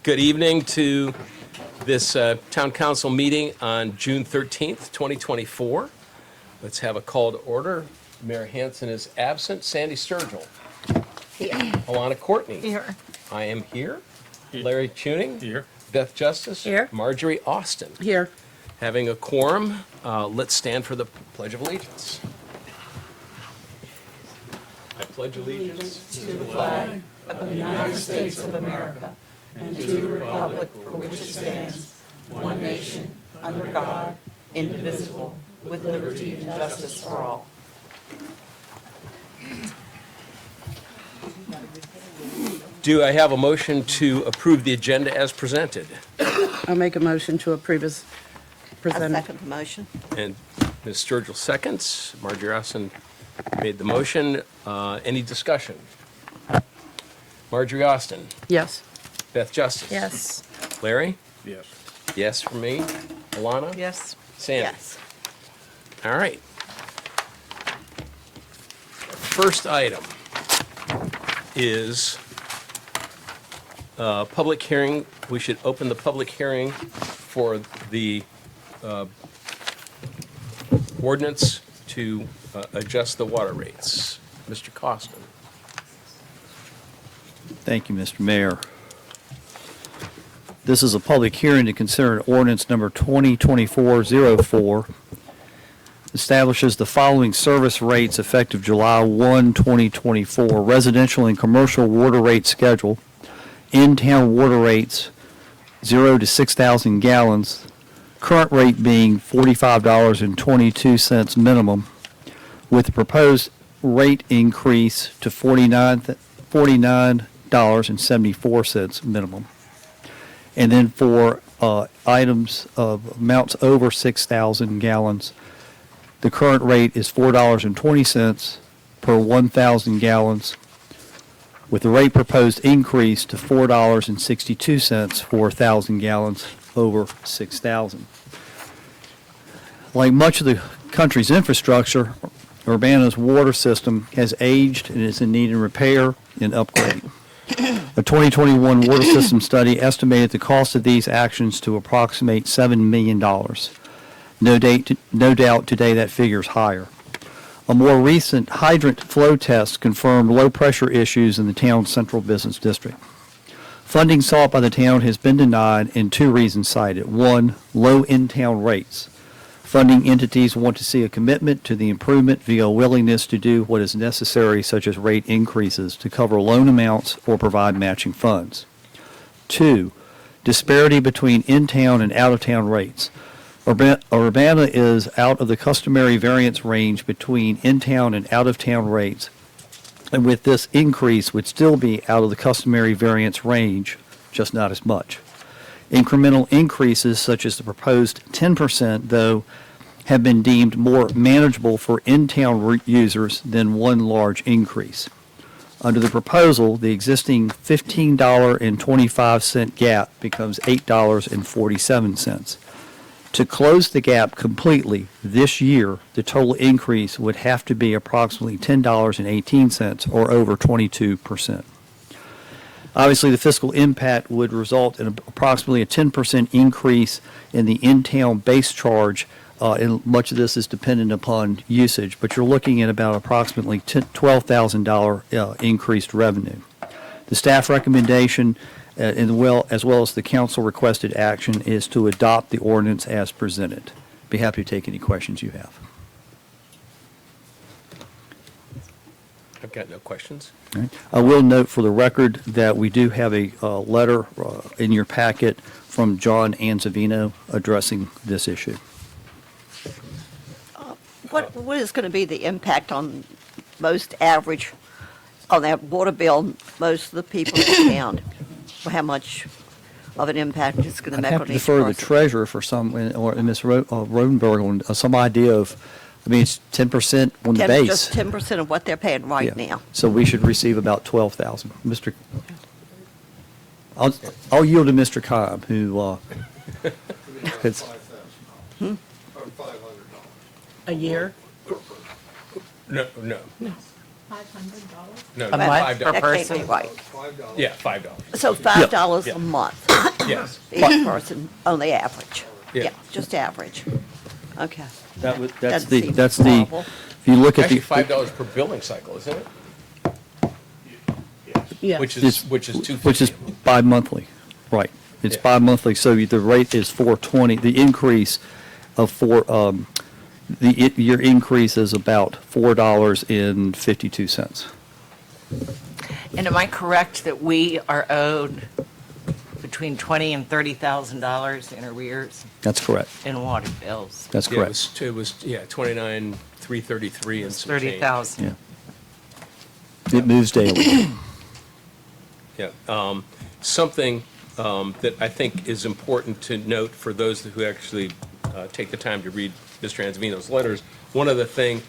Good evening to this Town Council meeting on June 13th, 2024. Let's have a call to order. Mayor Hanson is absent. Sandy Sturgill. Here. Alana Courtney. Here. I am here. Larry Tuning. Here. Beth Justice. Here. Marjorie Austin. Here. Having a quorum, let's stand for the Pledge of Allegiance. I pledge allegiance To the flag of the United States of America and to the republic for which it stands, one nation, under God, indivisible, with liberty and justice for all. Do I have a motion to approve the agenda as presented? I'll make a motion to approve as I presented. second the motion. And Ms. Sturgill seconds. Marjorie Austin made the motion. Any discussion? Marjorie Austin. Yes. Beth Justice. Yes. Larry? Yes. Yes for me. Alana? Yes. Sandy? Yes. All right. First item is public hearing. We should open the public hearing for the ordinance to adjust the water rates. Mr. Costin. Thank you, Mr. Mayor. This is a public hearing to consider ordinance number 2024-04. Establishes the following service rates effective July 1, 2024. Residential and commercial water rate schedule. In-town water rates 0 to 6,000 gallons. Current rate being $45.22 minimum, with the proposed rate increase to $49.74 minimum. And then for items of amounts over 6,000 gallons, the current rate is $4.20 per 1,000 gallons, with the rate proposed increase to $4.62 for 1,000 gallons over 6,000. Like much of the country's infrastructure, Urbanna's water system has aged and is in need of repair and upgrading. A 2021 water system study estimated the cost of these actions to approximate $7 million. No doubt today that figure is higher. A more recent hydrant flow test confirmed low pressure issues in the town's central business district. Funding sought by the town has been denied and two reasons cited. One, low in-town rates. Funding entities want to see a commitment to the improvement via a willingness to do what is necessary, such as rate increases, to cover loan amounts or provide matching funds. Two, disparity between in-town and out-of-town rates. Urbanna is out of the customary variance range between in-town and out-of-town rates, and with this increase would still be out of the customary variance range, just not as much. Incremental increases, such as the proposed 10%, though, have been deemed more manageable for in-town users than one large increase. Under the proposal, the existing $15.25 gap becomes $8.47. To close the gap completely this year, the total increase would have to be approximately $10.18, or over 22%. Obviously, the fiscal impact would result in approximately a 10% increase in the in-town base charge, and much of this is dependent upon usage, but you're looking at about approximately $12,000 increased revenue. The staff recommendation, as well as the council requested action, is to adopt the ordinance as presented. Be happy to take any questions you have. I've got no questions. All right. I will note for the record that we do have a letter in your packet from John Anzavino addressing this issue. What is going to be the impact on most average, on that water bill, most of the people in town? How much of an impact it's going to I'd make have on to each defer to the person? treasurer for some, or Ms. Rodenberg on some idea of, I mean, it's 10% on the base. Just 10% of what they're paying right Yeah. now. So we should receive about 12,000. Mr. I'll yield to Mr. Cobb, who, it's, A year? No. No, A month $5. per That can't person? be right. Yeah, $5. So $5 Yeah. a month, Yes. each person on the average. Yeah. Yeah, just average. Okay. That's Doesn't the, seem that's the, horrible. if you look at Actually, the, $5 per billing cycle, isn't it? Yeah. Which It's- is $250. which is bi-monthly, right. It's Yeah. bi-monthly, so the rate is 420. The increase of your increase is about $4.52. And am I correct that we are owed between $20,000 and $30,000 in arrears That's correct. in water bills? That's Yeah, correct. it was, 29,333 and some change. 30,000. Yeah. It moves daily. Yeah. Something that I think is important to note for those who actually take the time to read Mr. Anzavino's letters, one of the things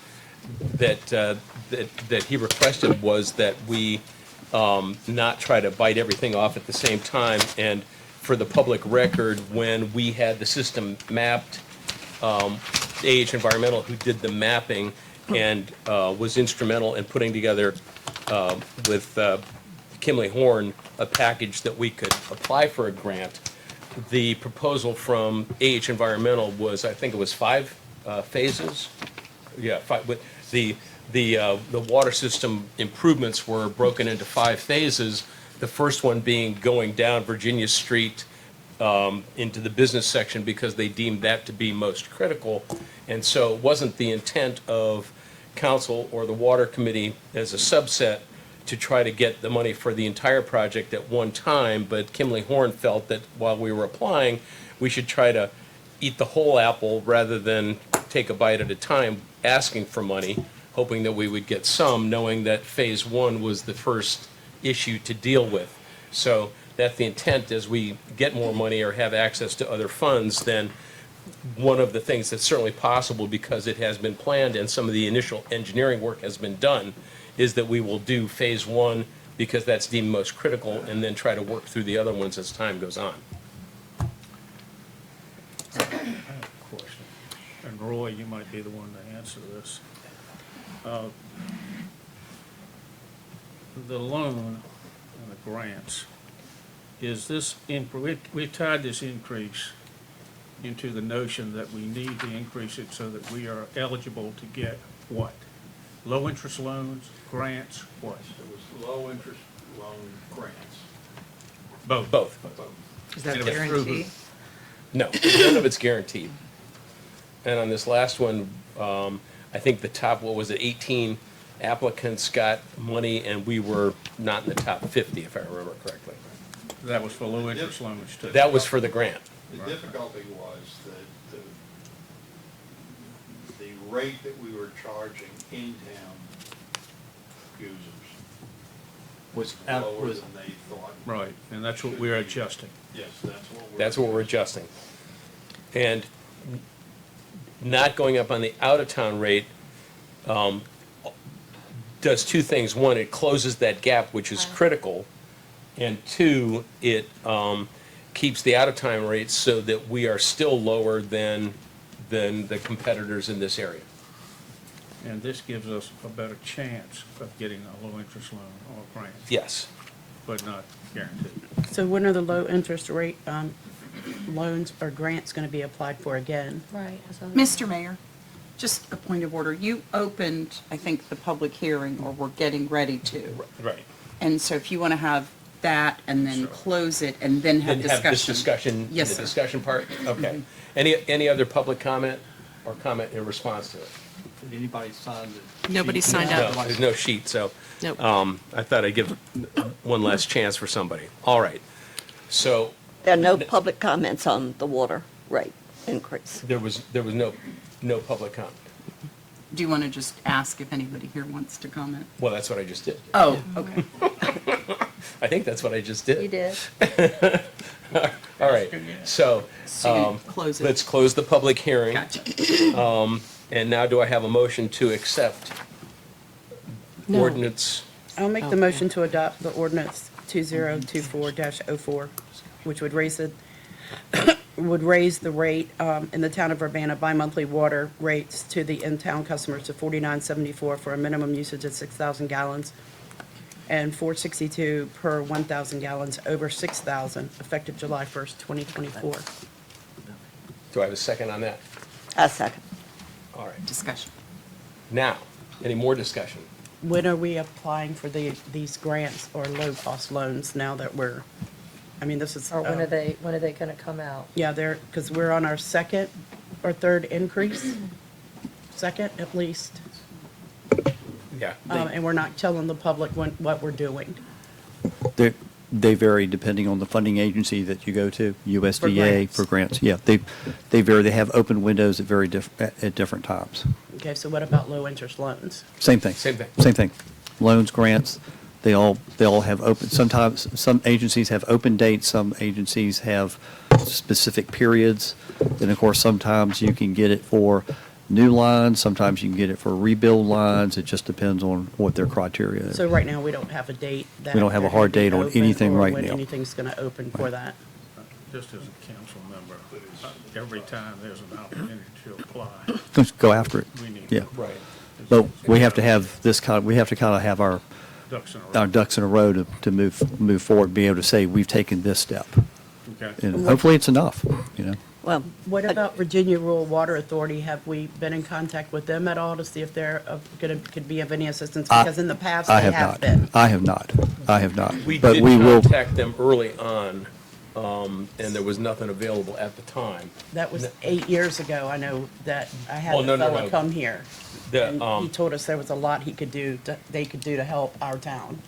that he requested was that we not try to bite everything off at the same time. And for the public record, when we had the system mapped, AH Environmental, who did the mapping and was instrumental in putting together with Kimley Horn a package that we could apply for a grant. The proposal from AH Environmental was, I think it was 5 phases. Yeah, 5. But the water system improvements were broken into 5 phases. The first one being going down Virginia Street into the business section because they deemed that to be most critical. And so it wasn't the intent of council or the water committee as a subset to try to get the money for the entire project at one time, but Kimley Horn felt that while we were applying, we should try to eat the whole apple rather than take a bite at a time, asking for money, hoping that we would get some, knowing that phase 1 was the first issue to deal with. So that's the intent, as we get more money or have access to other funds, then one of the things that's certainly possible, because it has been planned and some of the initial engineering work has been done, is that we will do phase 1 because that's deemed most critical, and then try to work through the other ones as time goes on. Question. And Roy, you might be the one to answer this. The loan and the grants, is this, we tied this increase into the notion that we need to increase it so that we are eligible to get what? Low-interest loans, grants, what? It was low-interest loan grants. Both. Both. Is that And it was through guaranteed? No, none of it's guaranteed. And on this last one, I think the top, what was it, 18 applicants got money, and we were not in the top 50, if I remember correctly. That was for low-interest loans too. That was for the grant. The difficulty was that the rate that we were charging in-town users was lower than they thought. Right, and that's what we're adjusting. Yes, That's what we're adjusting. And not going up on the out-of-town rate does 2 things. 1, it closes that gap, which is critical. And 2, it keeps the out-of-town rates so that we are still lower than the competitors in this area. And this gives us a better chance of getting a low-interest loan or grant, Yes. but not guaranteed. So when are the low interest rate loans or grants going to be applied for again? Right. Mr. Mayor, just a point of order. You opened, I think, the public hearing, or were getting ready to. Right. And so if you want to have that and then close it and then have Then have this discussion. discussion, Yes, the sir. discussion part? Okay. Any other public comment or comment in response to it? Did anybody sign the? Nobody signed No, up. there's no sheet, so. Nope. I thought I'd give one last chance for somebody. All right. So There are no public comments on the water rate increase. there was no public comment. Do you want to just ask if anybody here wants to comment? Well, that's what I just did. Oh, okay. I think that's what I just did. You did. All right. So So you close it. let's close the public hearing. Gotcha. And now do I have a motion to accept No. ordinance? I'll make the motion to adopt the ordinance 2024-04, which would raise the would raise the rate in the town of Urbana bi-monthly water rates to the in-town customers to $49.74 for a minimum usage of 6,000 gallons and $4.62 per 1,000 gallons over 6,000, effective July 1st, 2024. Do I have a second on that? A second. All right. Discussion. Now, any more discussion? When are we applying for these grants or low-cost loans now that we're, I mean, this is. Or when are they gonna come out? Yeah, because we're on our second or third increase, second at least, Yeah. and we're not telling the public what we're doing. They vary depending on the funding agency that you go to, USDA grants. for grants. Yeah, they vary. They have open windows at different times. Okay, so what about low-interest loans? Same thing. Same thing. Same thing. Loans, grants, they all have open, sometimes, some agencies have open dates, some agencies have specific periods. And of course, sometimes you can get it for new lines, sometimes you can get it for rebuild lines. It just depends on what their criteria is. So right now, we don't have a date that. We don't have a they're hard gonna be date on open anything or right when now. anything's going to open for that. Just as a council member, every time there's an opportunity to apply, Let's go after it. we need. Yeah. Right. But we have to have we have to kind of have our Ducks in a row. ducks in a row to move forward, be able to say, we've taken this step. Okay. And hopefully it's enough, you know? Well, What about Virginia Rural Water Authority? Have we been in contact with them at all to see if they're could be of any assistance? Because in the past, I they have have not. been. I have not. I have not. We But did we will. contact them early on, and there was nothing available at the time. That was 8 years ago. I know that I had Oh, the no, fellow no. come here. The, And he told us there was a lot they could do to help our town.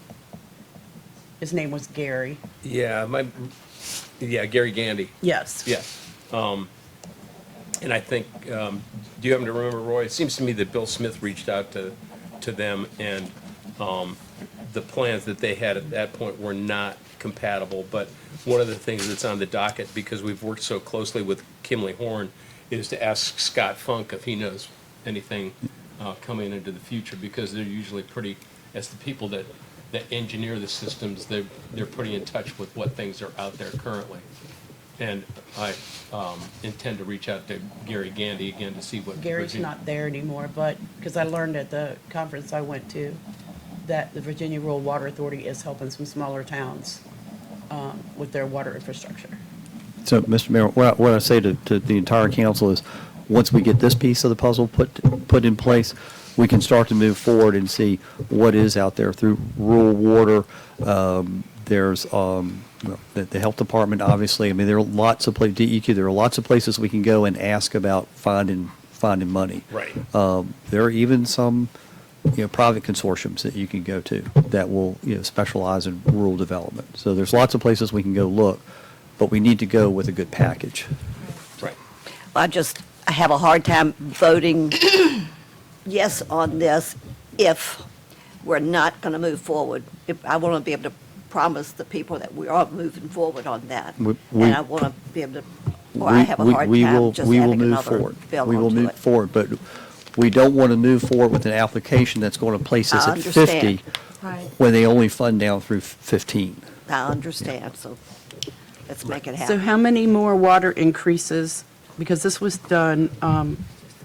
His name was Gary. Yeah, Gary Gandy. Yes. Yeah. And I think, do you happen to remember, Roy? It seems to me that Bill Smith reached out to them, and the plans that they had at that point were not compatible. But one of the things that's on the docket, because we've worked so closely with Kimley Horn, is to ask Scott Funk if he knows anything coming into the future, because they're usually pretty, as the people that engineer the systems, they're pretty in touch with what things are out there currently. And I intend to reach out to Gary Gandy again to see what. Gary's not there anymore, but, because I learned at the conference I went to that the Virginia Rural Water Authority is helping some smaller towns with their water infrastructure. So, Mr. Mayor, what I say to the entire council is, once we get this piece of the puzzle put in place, we can start to move forward and see what is out there through rural water. There's the health department, obviously. I mean, there are lots of places, DEQ, there are lots of places we can go and ask about finding money. Right. There are even some, private consortiums that you can go to that will, specialize in rural development. So there's lots of places we can go look, but we need to go with a good package. Right. I have a hard time voting yes on this if we're not going to move forward. If I want to be able to promise the people that we are moving forward on that. We- And I want to be able to, or I have a hard We time will- just we will adding move another forward. bill We will onto move it. forward, but we don't want to move forward with an application that's going to place us I at understand. 50 Right. when they only fund down through 15. I understand, so let's make it So happen. how many more water increases, because this was done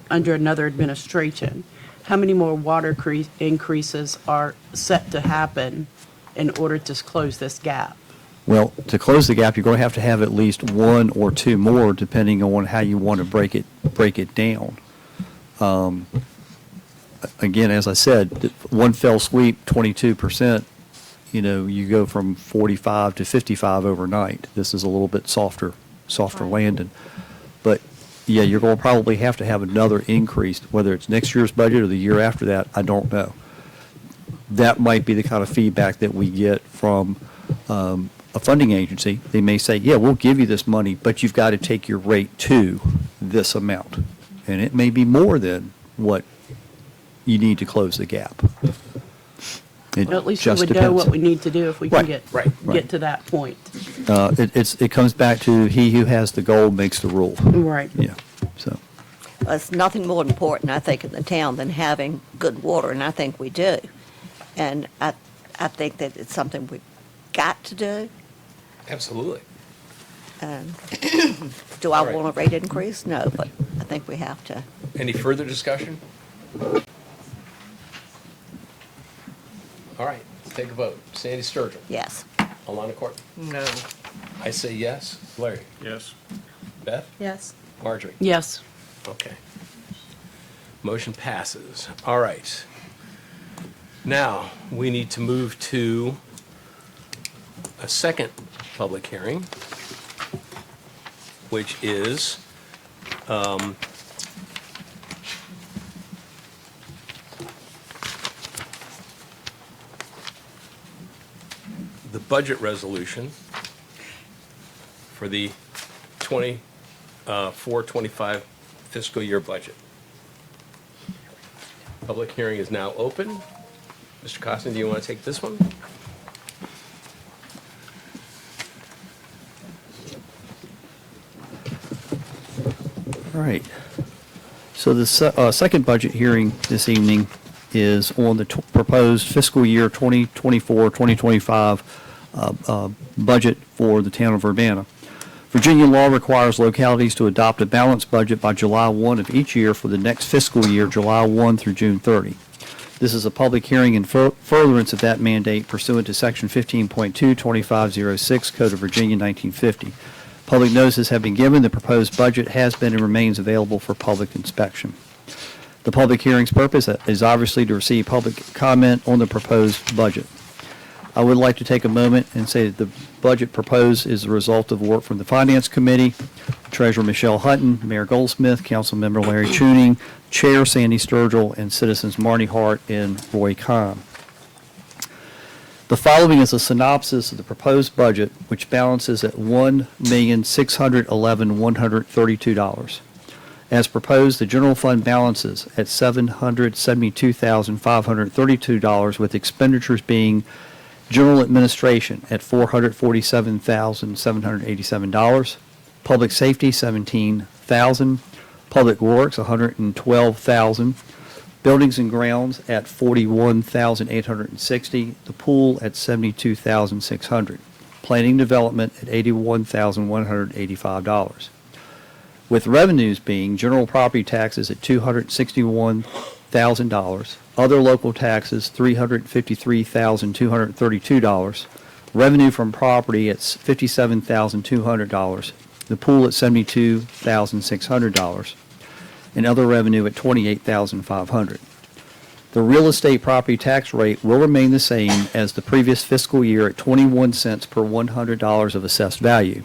under another administration, how many more water increases are set to happen in order to close this gap? Well, to close the gap, you're going to have at least one or two more, depending on how you want to break it down. Again, as I said, one fell sweep, 22%, you go from 45 to 55 overnight. This is a little bit softer landing. But, yeah, you're going to probably have to have another increase, whether it's next year's budget or the year after that, I don't know. That might be the kind of feedback that we get from a funding agency. They may say, yeah, we'll give you this money, but you've got to take your rate to this amount. And it may be more than what you need to close the gap. It At least we just would know depends. what we need to do if we can Right, right. get to that point. It comes back to he who has the goal makes the rule. Right. Yeah, so. It's nothing more important, I think, in the town than having good water, and I think we do. And I think that it's something we've got to do. Absolutely. And do I All right. want a rate increase? No, but I think we have to. Any further discussion? All right, let's take a vote. Sandy Sturgill. Yes. Alana Court. No. I say yes. Larry. Yes. Beth. Yes. Marjorie. Yes. Okay. Motion passes. All right. Now, we need to move to a second public hearing, which is the budget resolution for the 24-25 fiscal year budget. Public hearing is now open. Mr. Costin, do you want to take this one? All right. So the second budget hearing this evening is on the proposed fiscal year 2024-2025 budget for the town of Urbanna. Virginia law requires localities to adopt a balanced budget by July 1 of each year for the next fiscal year, July 1 through June 30. This is a public hearing in furtherance of that mandate pursuant to Section 15.2-2506 Code of Virginia 1950. Public notices have been given. The proposed budget has been and remains available for public inspection. The public hearing's purpose is obviously to receive public comment on the proposed budget. I would like to take a moment and say that the budget proposed is the result of work from the Finance Committee, Treasurer Michelle Hutton, Mayor Goldsmith, Councilmember Larry Tuning, Chair Sandy Sturgill, and Citizens Marty Hart and Roy Kahn. The following is a synopsis of the proposed budget, which balances at $1,611,132. As proposed, the general fund balances at $772,532, with expenditures being general administration at $447,787, public safety $17,000, public works $112,000, buildings and grounds at $41,860, the pool at $72,600, planning development at $81,185. With revenues being general property taxes at $261,000, other local taxes $353,232, revenue from property at $57,200, the pool at $72,600, and other revenue at $28,500. The real estate property tax rate will remain the same as the previous fiscal year at 21 cents per $100 of assessed value.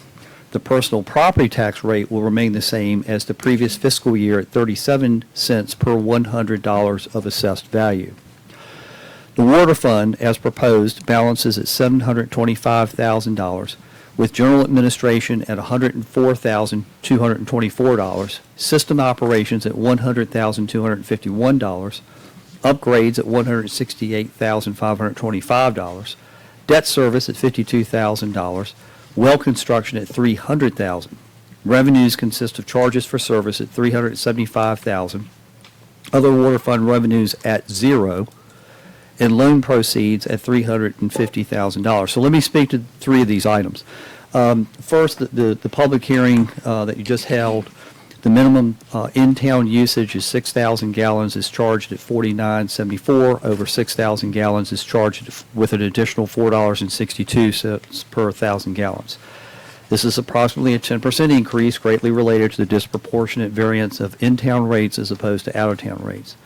The personal property tax rate will remain the same as the previous fiscal year at 37 cents per $100 of assessed value. The water fund, as proposed, balances at $725,000, with general administration at $104,224, system operations at $100,251, upgrades at $168,525, debt service at $52,000, well construction at $300,000. Revenues consist of charges for service at $375,000, other water fund revenues at $0, and loan proceeds at $350,000. So let me speak to three of these items. First, the public hearing that you just held, the minimum in-town usage is 6,000 gallons is charged at $49.74. Over 6,000 gallons is charged with an additional $4.62 per 1,000 gallons. This is approximately a 10% increase, greatly related to the disproportionate variance of in-town rates as opposed to out-of-town rates,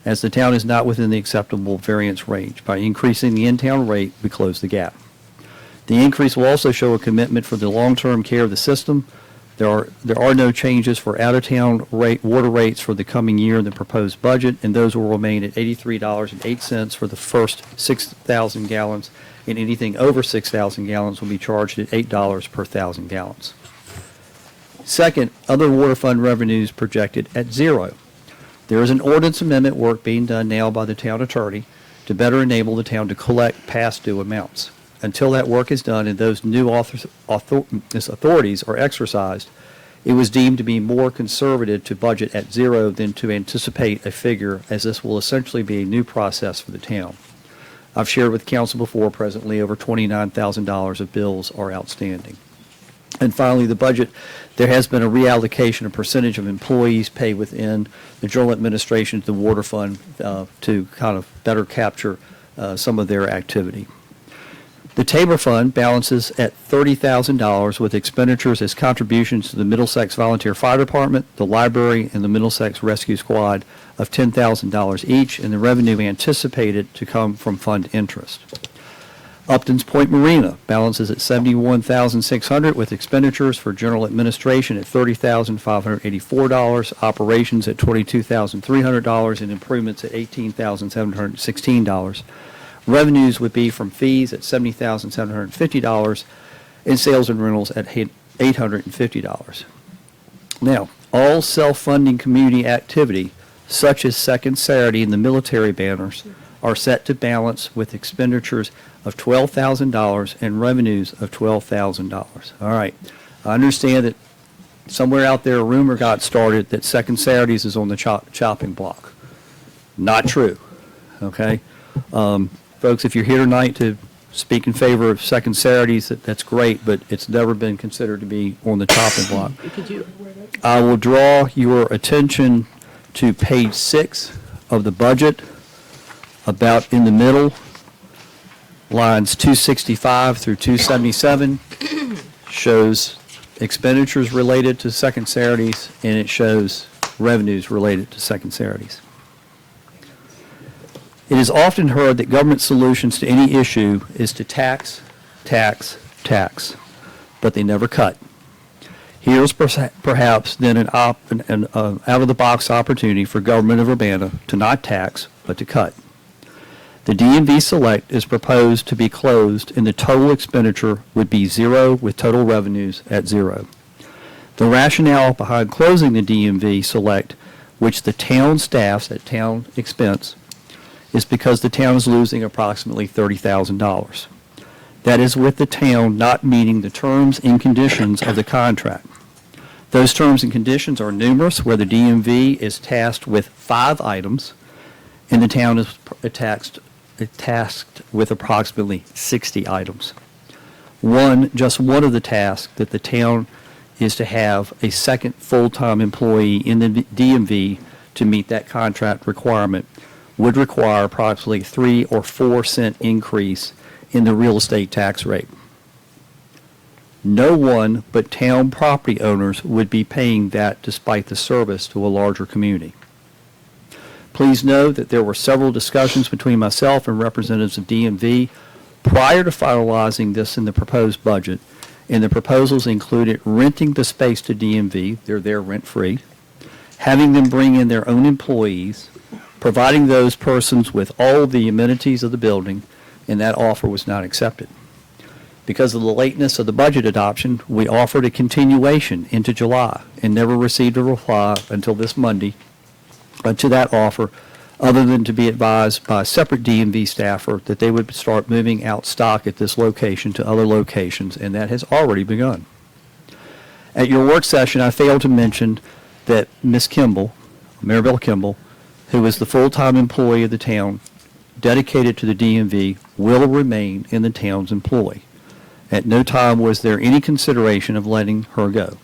as the town is not within the acceptable variance range. By increasing the in-town rate, we close the gap. The increase will also show a commitment for the long-term care of the system. There are no changes for out-of-town water rates for the coming year in the proposed budget, and those will remain at $83.08 for the first 6,000 gallons, and anything over 6,000 gallons will be charged at $8 per 1,000 gallons. Second, other water fund revenues projected at $0. There is an ordinance amendment work being done now by the town attorney to better enable the town to collect past due amounts. Until that work is done and those new authorities are exercised, it was deemed to be more conservative to budget at $0 than to anticipate a figure, as this will essentially be a new process for the town. I've shared with council before, presently over $29,000 of bills are outstanding. And finally, the budget, there has been a reallocation of percentage of employees paid within the general administration to the water fund to kind of better capture some of their activity. The Tabor Fund balances at $30,000 with expenditures as contributions to the Middlesex Volunteer Fire Department, the library, and the Middlesex Rescue Squad of $10,000 each, and the revenue anticipated to come from fund interest. Upton's Point Marina balances at $71,600 with expenditures for general administration at $30,584, operations at $22,300, and improvements at $18,716. Revenues would be from fees at $70,750 and sales and rentals at $850. Now, all self-funding community activity, such as Second Saturday and the military banners, are set to balance with expenditures of $12,000 and revenues of $12,000. All right. I understand that somewhere out there a rumor got started that Second Saturdays is on the chopping block. Not true. Okay? Folks, if you're here tonight to speak in favor of Second Saturdays, that's great, but it's never been considered to be on the chopping block. I will draw your attention to page 6 of the budget, about in the middle, lines 265 through 277, shows expenditures related to Second Saturdays, and it shows revenues related to Second Saturdays. It is often heard that government solutions to any issue is to tax, tax, tax, but they never cut. Here's perhaps then an out-of-the-box opportunity for government of Urbana to not tax, but to cut. The DMV Select is proposed to be closed, and the total expenditure would be zero with total revenues at zero. The rationale behind closing the DMV Select, which the town staffs at town expense, is because the town is losing approximately $30,000. That is with the town not meeting the terms and conditions of the contract. Those terms and conditions are numerous, where the DMV is tasked with 5 items, and the town is tasked with approximately 60 items. Just one of the tasks that the town is to have a second full-time employee in the DMV to meet that contract requirement would require approximately 3 or 4 cent increase in the real estate tax rate. No one but town property owners would be paying that despite the service to a larger community. Please know that there were several discussions between myself and representatives of DMV prior to finalizing this in the proposed budget, and the proposals included renting the space to DMV, they're there rent-free, having them bring in their own employees, providing those persons with all the amenities of the building, and that offer was not accepted. Because of the lateness of the budget adoption, we offered a continuation into July and never received a reply until this Monday to that offer, other than to be advised by a separate DMV staffer that they would start moving out stock at this location to other locations, and that has already begun. At your work session, I failed to mention that Ms. Kimball, Maribel Kimball, who is the full-time employee of the town dedicated to the DMV, will remain in the town's employ. At no time was there any consideration of letting her go.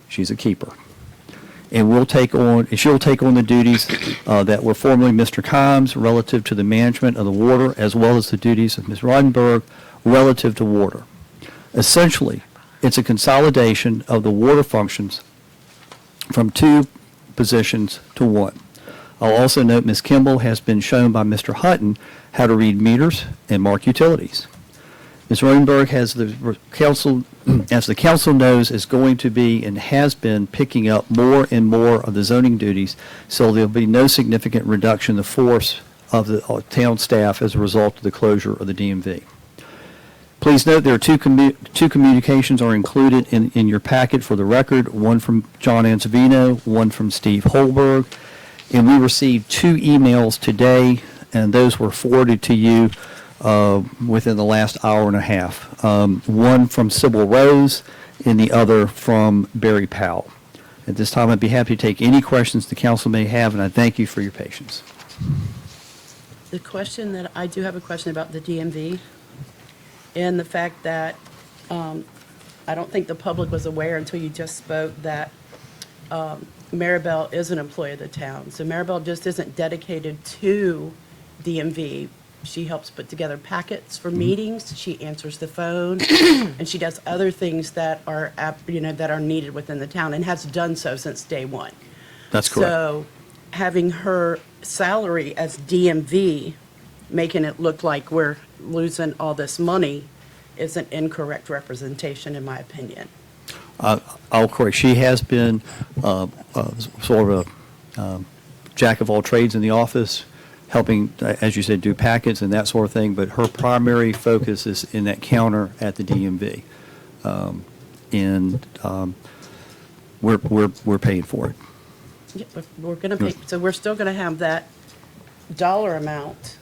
She's a keeper. And she'll take on the duties that were formerly Mr. Kimes relative to the management of the water, as well as the duties of Ms. Rodenberg relative to water. Essentially, it's a consolidation of the water functions from 2 positions to 1. I'll also note Ms. Kimball has been shown by Mr. Hutton how to read meters and mark utilities. Ms. Rodenberg, as the council knows, is going to be and has been picking up more and more of the zoning duties, so there'll be no significant reduction in the force of the town staff as a result of the closure of the DMV. Please note there are two communications are included in your packet for the record, one from John Ansavino, one from Steve Holberg, and we received 2 emails today, and those were forwarded to you within the last hour and a half. One from Sybil Rose and the other from Barry Powell. At this time, I'd be happy to take any questions the council may have, and I thank you for your patience. I do have a question about the DMV and the fact that I don't think the public was aware until you just spoke that Maribel is an employee of the town. So Maribel just isn't dedicated to DMV. She helps put together packets for meetings, she answers the phone, and she does other things that are, that are needed within the town, and has done so since day one. That's correct. So having her salary as DMV, making it look like we're losing all this money, is an incorrect representation, in my opinion. I'll correct. She has been sort of a jack of all trades in the office, helping, as you said, do packets and that sort of thing, but her primary focus is in that counter at the DMV. We're paying for it. Yeah, but we're going to pay, so we're still going to have that dollar amount.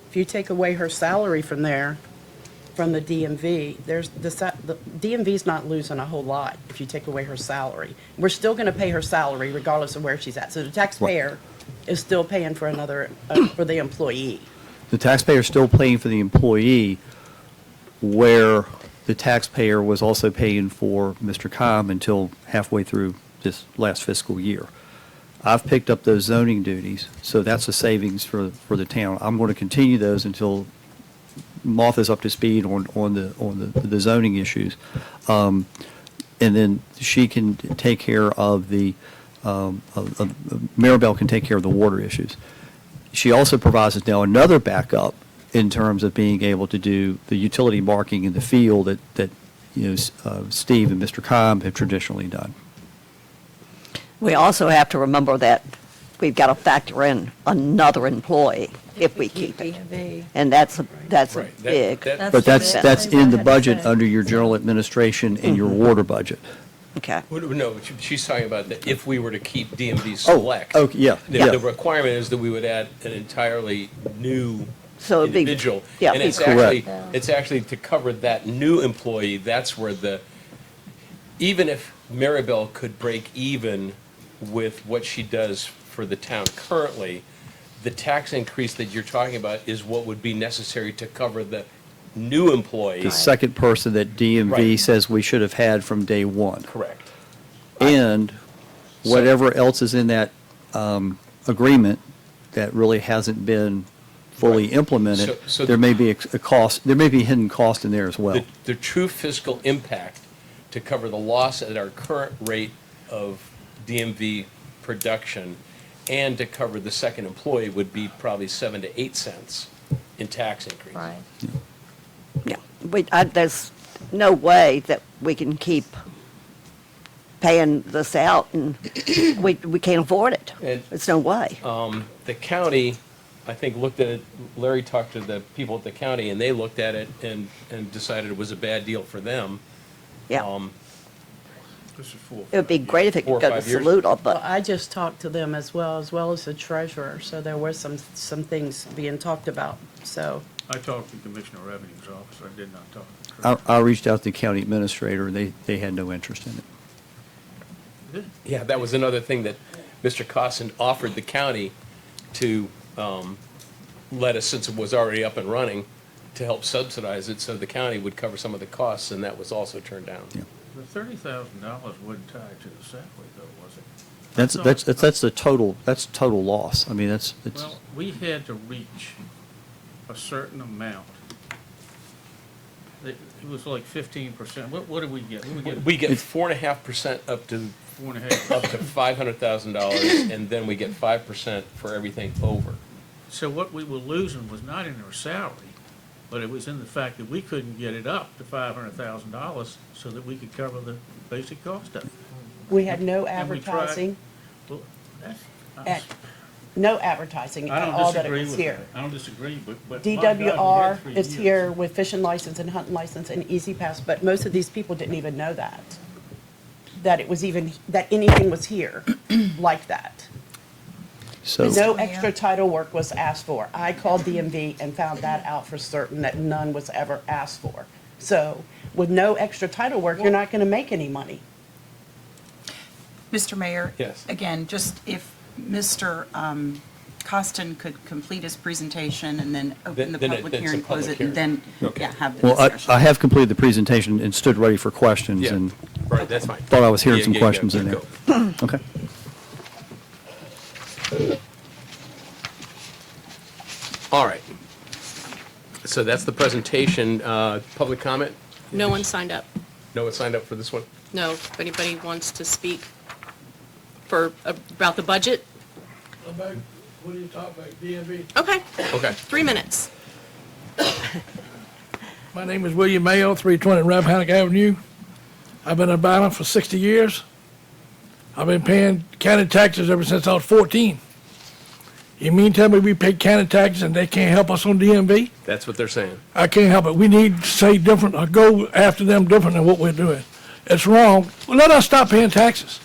If you take away her salary from there, from the DMV, the DMV's not losing a whole lot if you take away her salary. We're still going to pay her salary regardless of where she's at. So the taxpayer is still paying for for the employee. The taxpayer is still paying for the employee, where the taxpayer was also paying for Mr. Cobb until halfway through this last fiscal year. I've picked up those zoning duties, so that's a savings for the town. I'm going to continue those until Martha's up to speed on the zoning issues. And then she can take care of Maribel can take care of the water issues. She also provides us now another backup in terms of being able to do the utility marking in the field that Steve and Mr. Cobb have traditionally done. We also have to remember that we've got to factor in another employee if we keep it. DMV. And that's a Right. big, But that's in the That's budget right. under your general administration and your water budget. okay. No, she's talking about that if we were to keep DMV Oh, select. okay, yeah, The yeah. the requirement is that we would add an entirely new So it'd be- individual. yeah, And be it's correct. actually to cover that new employee, that's where even if Maribel could break even with what she does for the town currently, the tax increase that you're talking about is what would be necessary to cover the new employee. The second person that DMV Right. says we should have had from day one. Correct. And whatever else is in that agreement that really hasn't been fully Right. implemented, So- there may be a cost, there may be a hidden cost in there as well. The true fiscal impact to cover the loss at our current rate of DMV production and to cover the second employee would be probably 7 to 8 cents in tax increase. Right. Yeah, there's no way that we can keep paying this out, and we can't afford it. And- There's no way. The county, I think, looked at it, Larry talked to the people at the county, and they looked at it and decided it was a bad deal for them. Yeah. This is 4 or It would be 5 great if it 4 or could go to 5 years. Saluda, Well, but I just talked to them as well as the treasurer, so there were some things being talked about, so. I talked to Commissioner Revenue's office, I did not talk to the treasurer. I reached out to the county administrator, and they had no interest in it. Yeah, that was another thing that Mr. Costin offered the county to let us, since it was already up and running, to help subsidize it so the county would cover some of the costs, and that was also turned down. Yeah. The $30,000 wasn't tied to the salary though, was it? That's total loss. I mean, it's, Well, we had to reach a certain amount. It was like 15%. What did we get? We get 4.5% up to 4.5. up to $500,000, and then we get 5% for everything over. So what we were losing was not in our salary, but it was in the fact that we couldn't get it up to $500,000 so that we could cover the basic cost of it. We had no And we tried- advertising, Well, that's, at, no advertising I at don't all that it disagree was with here. that. I don't disagree, but my God, we had DWR 3 is years. here with fishing license and hunting license and Easy Pass, but most of these people didn't even know that. That it was even, that anything was here like that. so. No extra title work was asked for. I called DMV and found that out for certain, that none was ever asked for. So with no extra title work, you're not gonna make any money. Mr. Mayor? Yes. Again, just if Mr. Costin could complete his presentation and then open the Then public it's a hearing, close public it, and then, Okay. yeah, have the Well, discussion. I have completed the presentation and stood ready for questions Yeah, and right, that's fine. thought I was hearing Yeah, some yeah, questions yeah, in there. go. Okay. All right. So that's the presentation. Public comment? No one signed up. No one signed up for this one? No, if anybody wants to speak about the budget, About, what are you talking about, DMV? okay, Okay. 3 minutes. My name is William Mayo, 320 Rappahannock Avenue. I've been in Urbana for 60 years. I've been paying county taxes ever since I was 14. You mean tell me we pay county taxes and they can't help us on DMV? That's what they're saying. I can't help it. We need to say different, or go after them different than what we're doing. It's wrong. Well, let us stop paying taxes.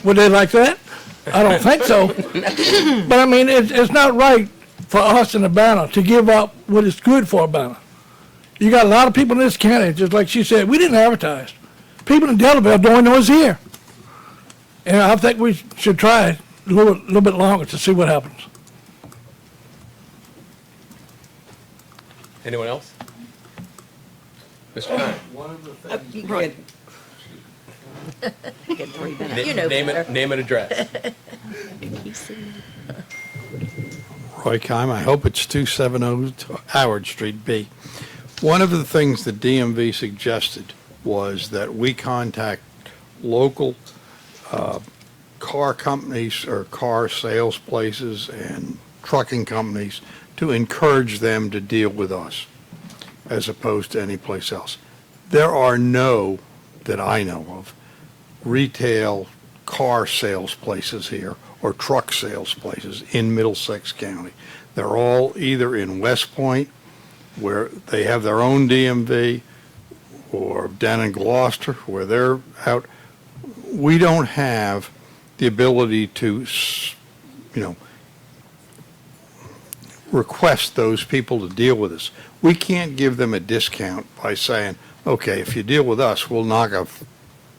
Would they like that? I don't think so. But I mean, it's not right for us in Urbana to give up what is good for Urbana. You got a lot of people in this county, just like she said, we didn't advertise. People in Delaware don't know it's here. And I think we should try a little bit longer to see what happens. Anyone else? Mr. Kine? One of the things. You could. Get 3 minutes. You know better. Name and address. Roy Keim, I hope it's 270 Howard Street B. One of the things the DMV suggested was that we contact local car companies or car sales places and trucking companies to encourage them to deal with us as opposed to any place else. There are no, that I know of, retail car sales places here or truck sales places in Middlesex County. They're all either in West Point, where they have their own DMV, or down in Gloucester, where they're out. We don't have the ability to, request those people to deal with us. We can't give them a discount by saying, okay, if you deal with us, we'll knock a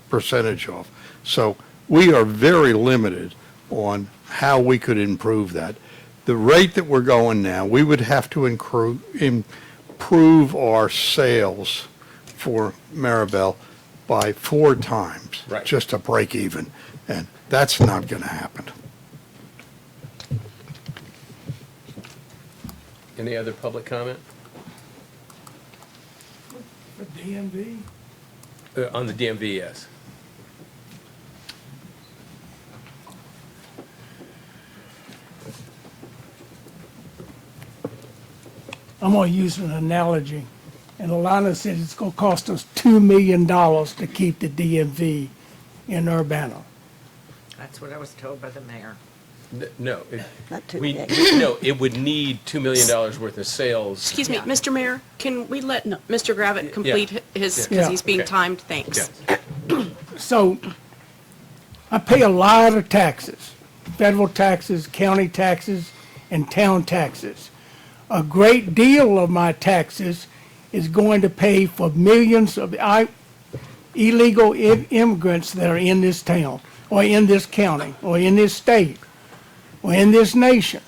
percentage off. So we are very limited on how we could improve that. The rate that we're going now, we would have to improve our sales for Maribel by 4 times. Right. Just to break even, and that's not going to happen. Any other public comment? For DMV? On the DMV, yes. I'm gonna use an analogy. And Alana said it's gonna cost us $2 million to keep the DMV in Urbana. That's what I was told by the mayor. No. Not too We, big. no, it would need $2 million worth of sales. Excuse me, Mr. Mayor, can we let Mr. Gravitt complete his, Yeah. because he's being Okay. timed, thanks. Yeah. So I pay a lot of taxes, federal taxes, county taxes, and town taxes. A great deal of my taxes is going to pay for millions of illegal immigrants that are in this town, or in this county, or in this state, or in this nation.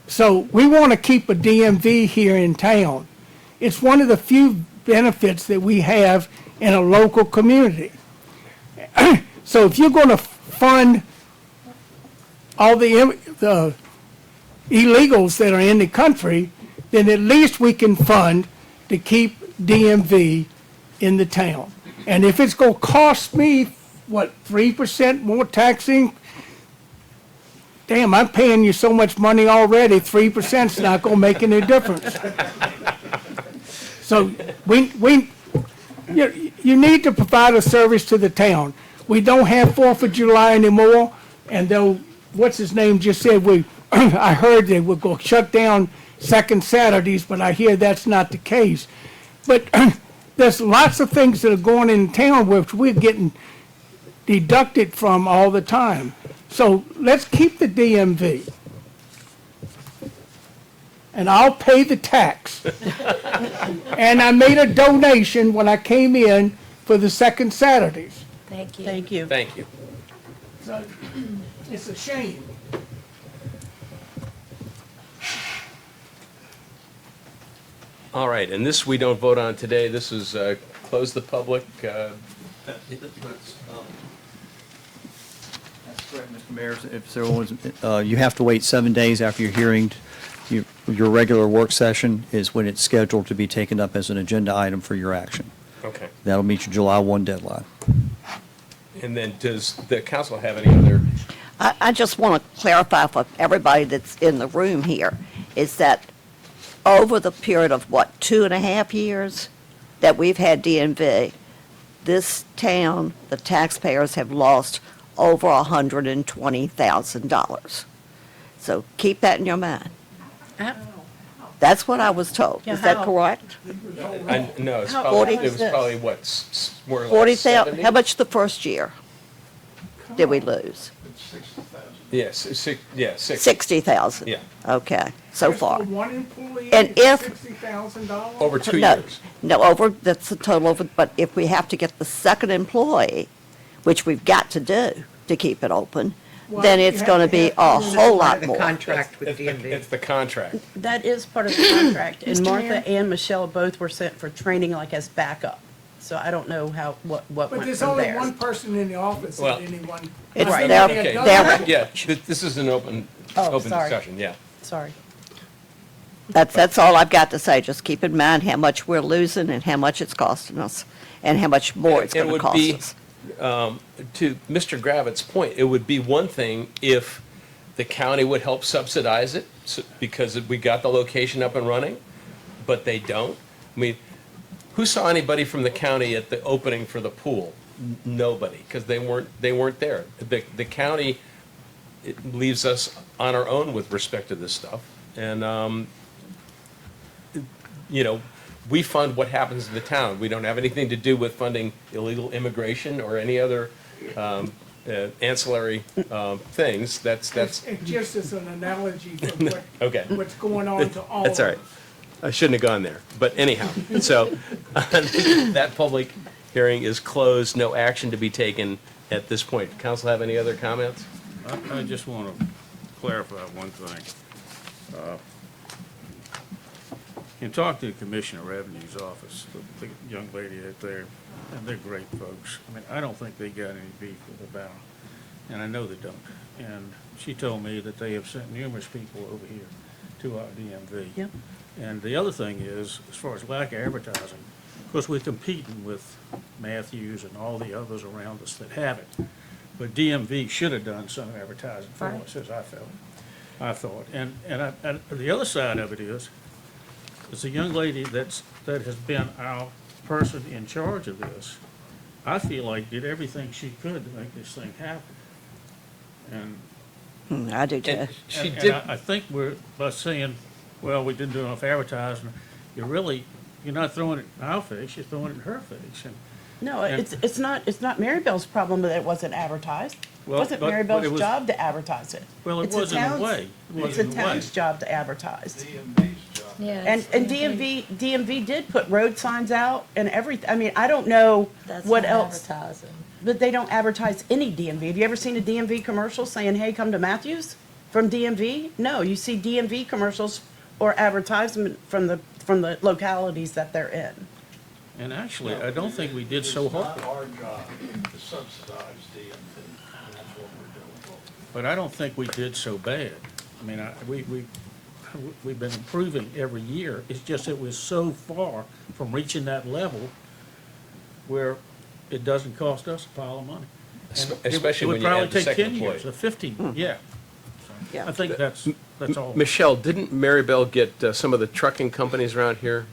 So we want to keep a DMV here in town. It's one of the few benefits that we have in a local community. So if you're going to fund all the illegals that are in the country, then at least we can fund to keep DMV in the town. And if it's going to cost me, 3% more taxing? Damn, I'm paying you so much money already, 3%'s not going to make any difference. So you need to provide a service to the town. We don't have 4th of July anymore, and though, what's his name just said, I heard they were going to shut down second Saturdays, but I hear that's not the case. But there's lots of things that are going in town which we're getting deducted from all the time. So let's keep the DMV. And I'll pay the tax. And I made a donation when I came in for the second Saturdays. Thank you. Thank you. Thank you. So, it's a shame. All right, and this we don't vote on today. This is close the public. That's correct, Mr. Mayor. If there was, you have to wait 7 days after your hearing. Your regular work session is when it's scheduled to be taken up as an agenda item for your action. Okay. That'll meet your July 1 deadline. And then does the council have any other? I just want to clarify for everybody that's in the room here, is that over the period of, what, 2.5 years that we've had DMV, this town, the taxpayers have lost over $120,000. So keep that in your mind. That's what I was told. Yeah, Is that how? correct? No, it's How probably, old it is was this? probably what, more or less 40,000, 70? how much the first year did we lose? Yes, yeah, 60. 60,000? Yeah. Okay, so Just for far. one employee, And if- $60,000? Over 2 No, years. no, over, that's the total over, but if we have to get the second employee, which we've got to do to keep it open, then Well, it's you going to have to be have- a This is whole Part lot of the more. contract with It's DMV. the contract. That is part of the contract, and Mr. Martha Mayor? and Michelle both were sent for training like as backup. So I don't know what But went there's from only there. one person in the office Well- at any one. It's Right. their- Okay, their- yeah, this is an open Oh, sorry. discussion, yeah. Sorry. That's all I've got to say. Just keep in mind how much we're losing and how much it's costing us, and how much more it's It going to would cost be- us. To Mr. Gravitt's point, it would be one thing if the county would help subsidize it because we got the location up and running, but they don't. I mean, who saw anybody from the county at the opening for the pool? Nobody, because they weren't there. The county, it leaves us on our own with respect to this stuff. And, we fund what happens in the town. We don't have anything to do with funding illegal immigration or any other ancillary things. That's, It just is an analogy for okay. what's going on to all of us. That's all right. I shouldn't have gone there, but anyhow, so that public hearing is closed, no action to be taken at this point. Council have any other comments? I just want to clarify one thing. In talking to the Commissioner of Revenue's office, the young lady out there, and they're great folks. I mean, I don't think they got any beef with the bow, and I know they don't. And she told me that they have sent numerous people over here to our DMV. Yep. And the other thing is, as far as lack of advertising, of course, we're competing with Matthews and all the others around us that have it. But DMV should have done some advertising for us, as I thought. And the other side of it is a young lady that has been our person in charge of this, I feel like did everything she could to make this thing happen. And I do too. And she and did, I think we're, by saying, well, we didn't do enough advertising, you're not throwing it in our face, you're throwing it in her face. And No, And- it's not Maribel's problem that it wasn't advertised. It Well, wasn't but it Maribel's was- job to advertise it. Well, it It's the was in a town's- way. It was It's the in a way. town's job to advertise. Yeah. And DMV did put road signs out and everything. I mean, I don't know That's what not else, advertising. but they don't advertise any DMV. Have you ever seen a DMV commercial saying, hey, come to Matthews from DMV? No, you see DMV commercials or advertisement from the localities that they're in. And actually, I don't think we did so hard. It's not our job to subsidize DMV, and that's what we're doing. But I don't think we did so bad. I mean, we've been improving every year. It's just it was so far from reaching that level where it doesn't cost us a pile of money. And especially when you add the second It would probably take 10 years, employee. or 15, yeah. Yeah. I think that's all. Michelle, didn't Maribel get some of the trucking companies around here?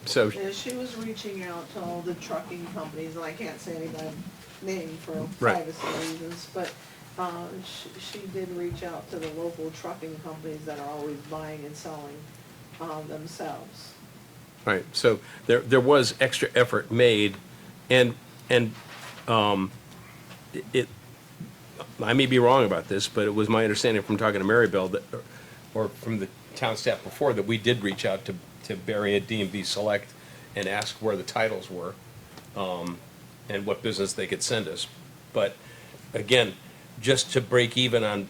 So, Yeah, she was reaching out to all the trucking companies, and I can't say anybody's name for Right. privacy reasons, but she did reach out to the local trucking companies that are always buying and selling themselves. right, so there was extra effort made, and it, I may be wrong about this, but it was my understanding from talking to Maribel that, or from the town staff before, that we did reach out to Barry at DMV Select and ask where the titles were, and what business they could send us. But again, just to break even on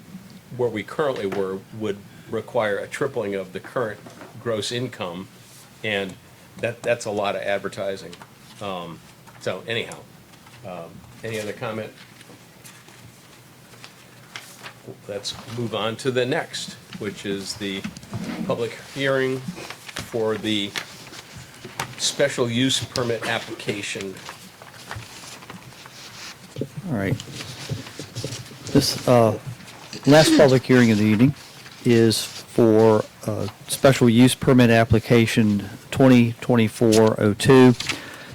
where we currently were would require a tripling of the current gross income, and that's a lot of advertising. So anyhow, any other comment? Let's move on to the next, which is the public hearing for the special use permit application. All right. This last public hearing of the evening is for special use permit application 2024-02.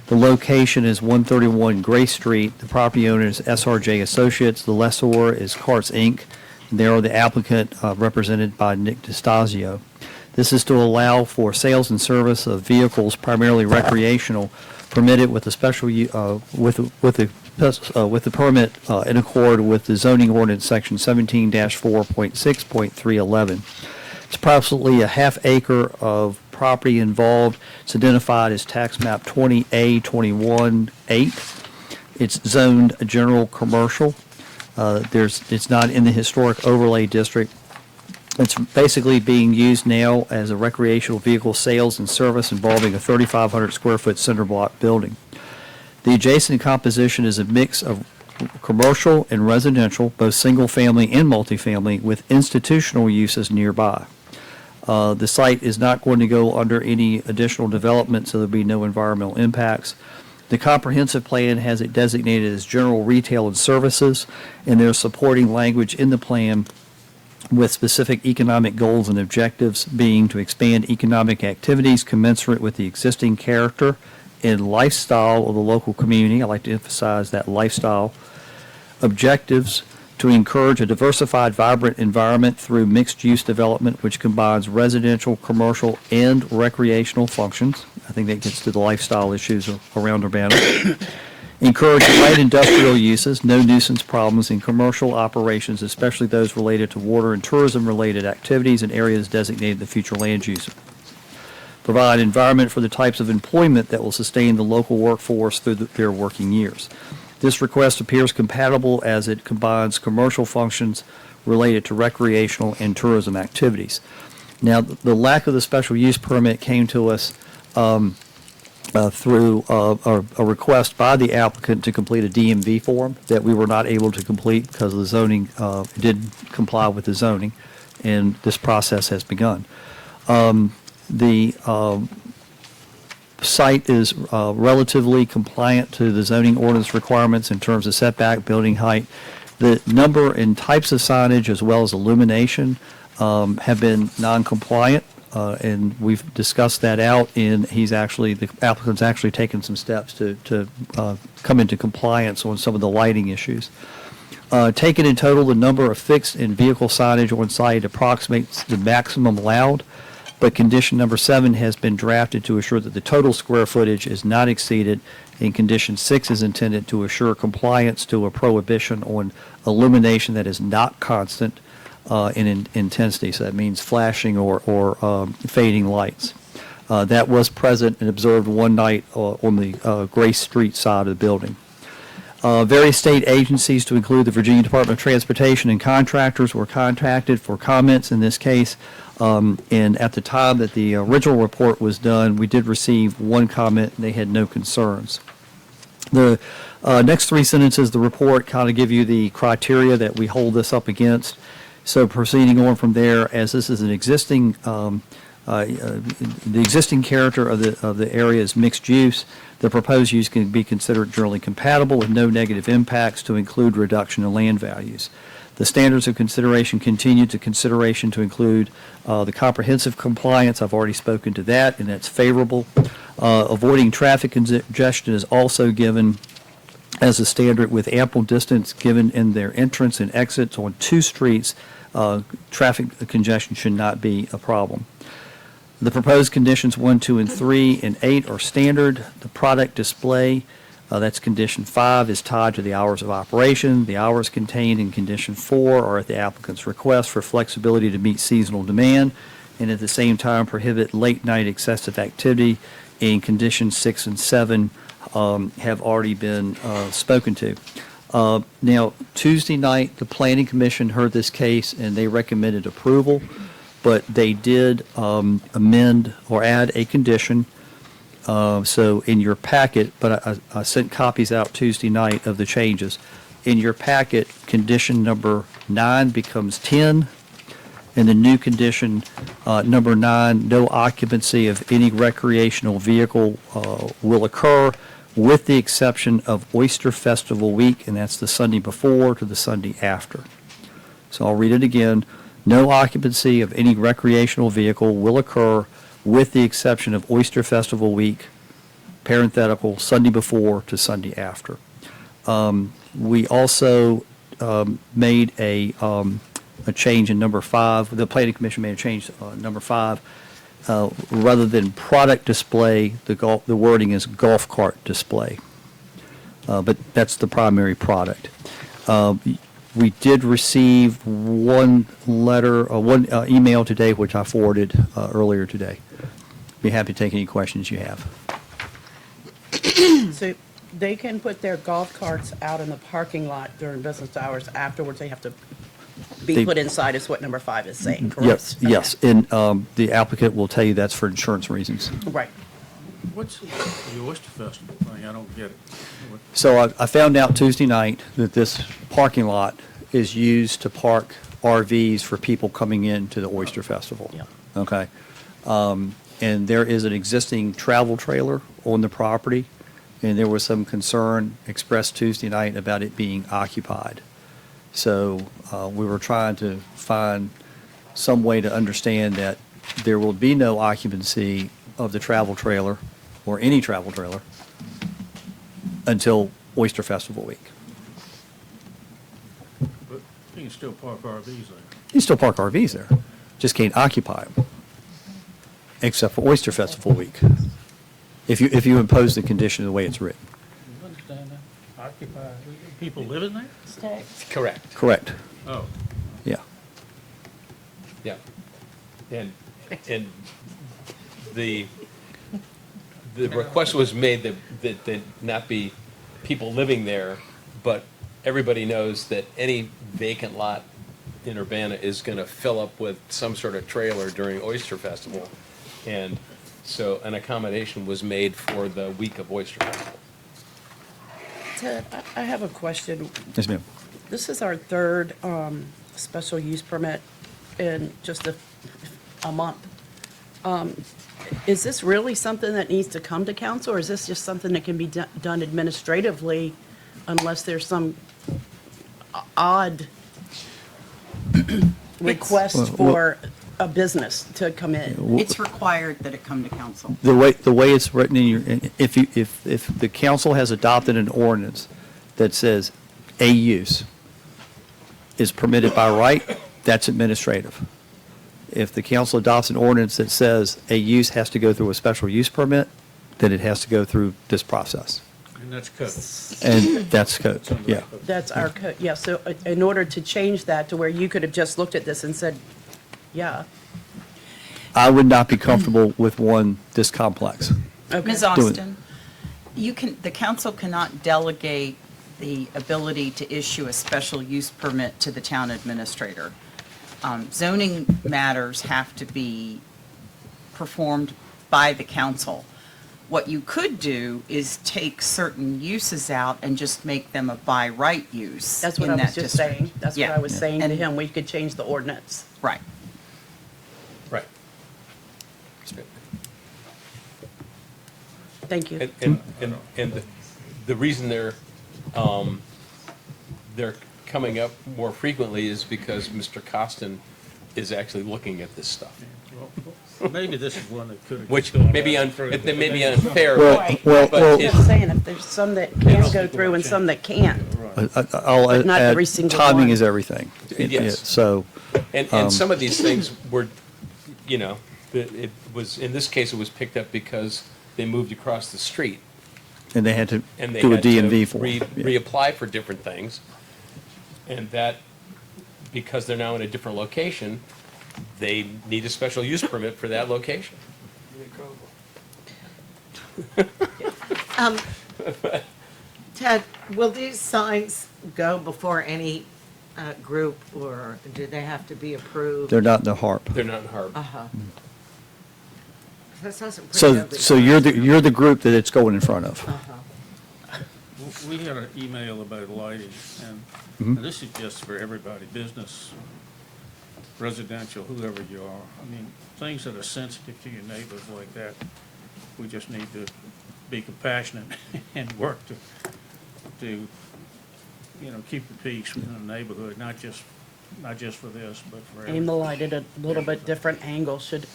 The location is 131 Gray Street. The property owner is SRJ Associates. The lessor is Carts Inc. They are the applicant, represented by Nick DeStasio. This is to allow for sales and service of vehicles, primarily recreational, permitted with a special with the permit in accord with the zoning ordinance section 17-4.6.311. It's approximately a half acre of property involved. It's identified as tax map 20A21-8. It's zoned general commercial. It's not in the historic overlay district. It's basically being used now as a recreational vehicle sales and service involving a 3,500 square foot cinder block building. The adjacent composition is a mix of commercial and residential, both single family and multifamily, with institutional uses nearby. The site is not going to go under any additional development, so there'll be no environmental impacts. The comprehensive plan has it designated as general retail and services, and there's supporting language in the plan with specific economic goals and objectives being to expand economic activities commensurate with the existing character and lifestyle of the local community. I like to emphasize that lifestyle. Objectives to encourage a diversified, vibrant environment through mixed-use development which combines residential, commercial, and recreational functions. I think that gets to the lifestyle issues around Urbana. Encourage light industrial uses, no nuisance problems in commercial operations, especially those related to water and tourism-related activities in areas designated the future land use. Provide environment for the types of employment that will sustain the local workforce through their working years. This request appears compatible as it combines commercial functions related to recreational and tourism activities. Now, the lack of the special use permit came to us through a request by the applicant to complete a DMV form that we were not able to complete because the zoning didn't comply with the zoning, and this process has begun. The site is relatively compliant to the zoning ordinance requirements in terms of setback, building height. The number and types of signage as well as illumination have been non-compliant. And we've discussed that out, and the applicant's actually taken some steps to come into compliance on some of the lighting issues. Taken in total, the number of fixed and vehicle signage on site approximates the maximum allowed, but condition number 7 has been drafted to assure that the total square footage is not exceeded, and condition 6 is intended to assure compliance to a prohibition on illumination that is not constant in intensity, so that means flashing or fading lights. That was present and observed one night on the Grace Street side of the building. Various state agencies, to include the Virginia Department of Transportation and contractors, were contacted for comments in this case, and at the time that the original report was done, we did receive one comment, and they had no concerns. The next 3 sentences of the report kind of give you the criteria that we hold this up against. So proceeding on from there, as this is an existing, the existing character of the area is mixed use, the proposed use can be considered generally compatible with no negative impacts to include reduction in land values. The standards of consideration continue to consideration to include the comprehensive compliance. I've already spoken to that, and that's favorable. Avoiding traffic congestion is also given as a standard with ample distance given in their entrance and exits on 2 streets. Traffic congestion should not be a problem. The proposed conditions 1, 2, and 3, and 8 are standard. The product display, that's condition 5, is tied to the hours of operation. The hours contained in condition 4 are at the applicant's request for flexibility to meet seasonal demand, and at the same time prohibit late night excessive activity. And conditions 6 and 7 have already been spoken to. Now, Tuesday night, the Planning Commission heard this case and they recommended approval, but they did amend or add a condition. So in your packet, but I sent copies out Tuesday night of the changes. In your packet, condition number 9 becomes 10, and the new condition, number 9, no occupancy of any recreational vehicle will occur with the exception of Oyster Festival week, and that's the Sunday before to the Sunday after. So I'll read it again. No occupancy of any recreational vehicle will occur with the exception of Oyster Festival week, parenthetical, Sunday before to Sunday after. We also made a change in number 5. The Planning Commission made a change, number 5. Rather than product display, the wording is golf cart display. But that's the primary product. We did receive one letter, one email today, which I forwarded earlier today. Be happy to take any questions you have. So they can put their golf carts out in the parking lot during business hours. Afterwards, they have to be They- put inside, is what number 5 is saying, correct? Yes, yes, and the applicant will tell you that's for insurance reasons. Right. What's the Oyster Festival thing? I don't get it. What- So I found out Tuesday night that this parking lot is used to park RVs for people coming into the Oyster Festival. Yeah. Okay? And there is an existing travel trailer on the property, and there was some concern expressed Tuesday night about it being occupied. So we were trying to find some way to understand that there will be no occupancy of the travel trailer or any travel trailer until Oyster Festival week. But you can still park RVs there. You can still park RVs there, just can't occupy them, except for Oyster Festival week, if you impose the condition the way it's written. You understand that? Occupy, people living there? Correct. Correct, Oh. yeah. Yeah. And the request was made that not be people living there, but everybody knows that any vacant lot in Urbana is going to fill up with some sort of trailer during Oyster Festival. And so an accommodation was made for the week of Oyster Festival. Ted, I have a question. Yes, ma'am. This is our third special use permit in just a month. Is this really something that needs to come to council, or is this just something that can be done administratively unless there's some odd request Well, for a business to come in? It's required that it come to council. The way it's written in your, if the council has adopted an ordinance that says a use is permitted by right, that's administrative. If the council adopts an ordinance that says a use has to go through a special use permit, then it has to go through this process. And that's code. And that's code, yeah. That's our code, yeah, so in order to change that to where you could have just looked at this and said, yeah. I would not be comfortable with one this complex. Okay. Ms. Austin, the council cannot delegate the ability to issue a special use permit to the town administrator. Zoning matters have to be performed by the council. What you could do is take certain uses out and just make them a by right use. That's what in I that was just district. saying. That's what Yeah. I was saying to And- him. We could change the ordinance. Right. Right. Thank you. And the reason they're coming up more frequently is because Mr. Costin is actually looking at this stuff, Well, maybe this is one that could have. which gone may be right through. it may be unfair, Well, but well, but well- it- I'm saying if there's some that can go through and some that can't. I'll But not add, every single timing one. is everything. Yes. So, and some of these things were, you know, it was, in this case, it was picked up because they moved across the street. and they had to And they do a had to DMV for it. Yeah. reapply for different things. And that, because they're now in a different location, they need a special use permit for that location. Ted, will these signs go before any group, or do they have to be approved? They're not the HARP. They're not in Harbor. Uh-huh. That sounds pretty So, ugly. so you're the group that it's going in front of. Uh-huh. We had an email about lighting, and Mhm. this is just for everybody, business, residential, whoever you are. I mean, things that are sensitive to your neighbors like that, we just need to be compassionate and work to, keep the peace within the neighborhood, not just for this, but for Aim the everything. light at a little bit different angle should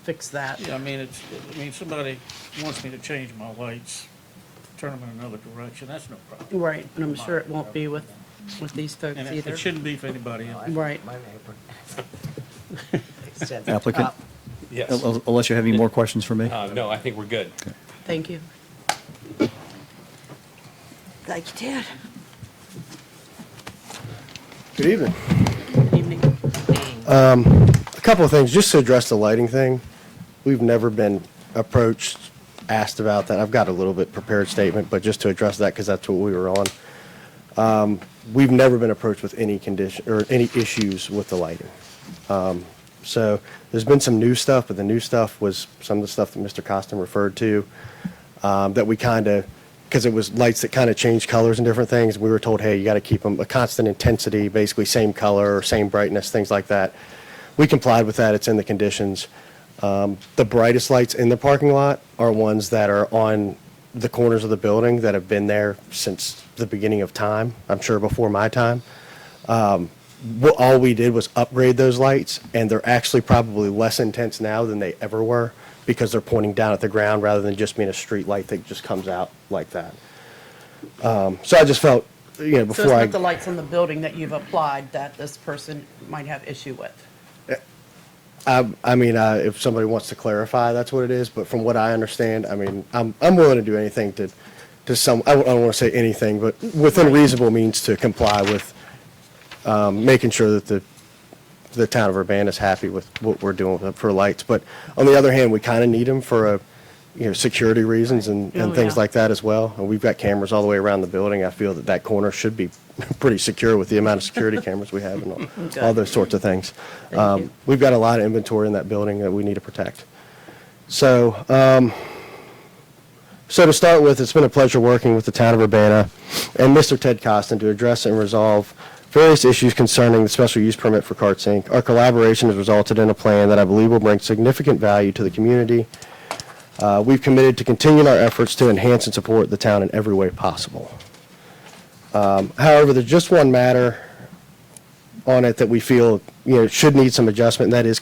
fix that. Yeah, I mean, somebody wants me to change my lights, turn them in another direction, that's no problem. Right, and I'm sure it won't be with these folks And either. it shouldn't be for anybody else. Right. My neighbor. Extends it Applicant? up. Yes. Unless you have any more questions for me? No, I think we're good. Thank you. Thank you, Ted. Good evening. Evening. A couple of things, just to address the lighting thing. We've never been approached, asked about that. I've got a little bit prepared statement, but just to address that, because that's what we were on. We've never been approached with any condition, or any issues with the lighting. So there's been some new stuff, but the new stuff was some of the stuff that Mr. Costin referred to, that we kind of, because it was lights that kind of changed colors and different things. We were told, hey, you got to keep them a constant intensity, basically same color or same brightness, things like that. We complied with that. It's in the conditions. The brightest lights in the parking lot are ones that are on the corners of the building that have been there since the beginning of time, I'm sure before my time. All we did was upgrade those lights, and they're actually probably less intense now than they ever were, because they're pointing down at the ground rather than just being a street light that just comes out like that. So I just felt, So it's before not the lights on the building that you've applied that this person might have issue with? if somebody wants to clarify, that's what it is, but from what I understand, I'm willing to do anything to some, I don't want to say anything, but within reasonable means to comply with, making sure that the town of Urbana is happy with what we're doing for lights. But on the other hand, we kind of need them for, security reasons and Oh, things yeah. like that as well. And we've got cameras all the way around the building. I feel that corner should be pretty secure with the amount of security cameras we have and all those sorts of things. Thank you. We've got a lot of inventory in that building that we need to protect. So, so to start with, it's been a pleasure working with the town of Urbana and Mr. Ted Costin to address and resolve various issues concerning the special use permit for Carts Inc. Our collaboration has resulted in a plan that I believe will bring significant value to the community. We've committed to continue our efforts to enhance and support the town in every way possible. However, there's just one matter on it that we feel, should need some adjustment, and that is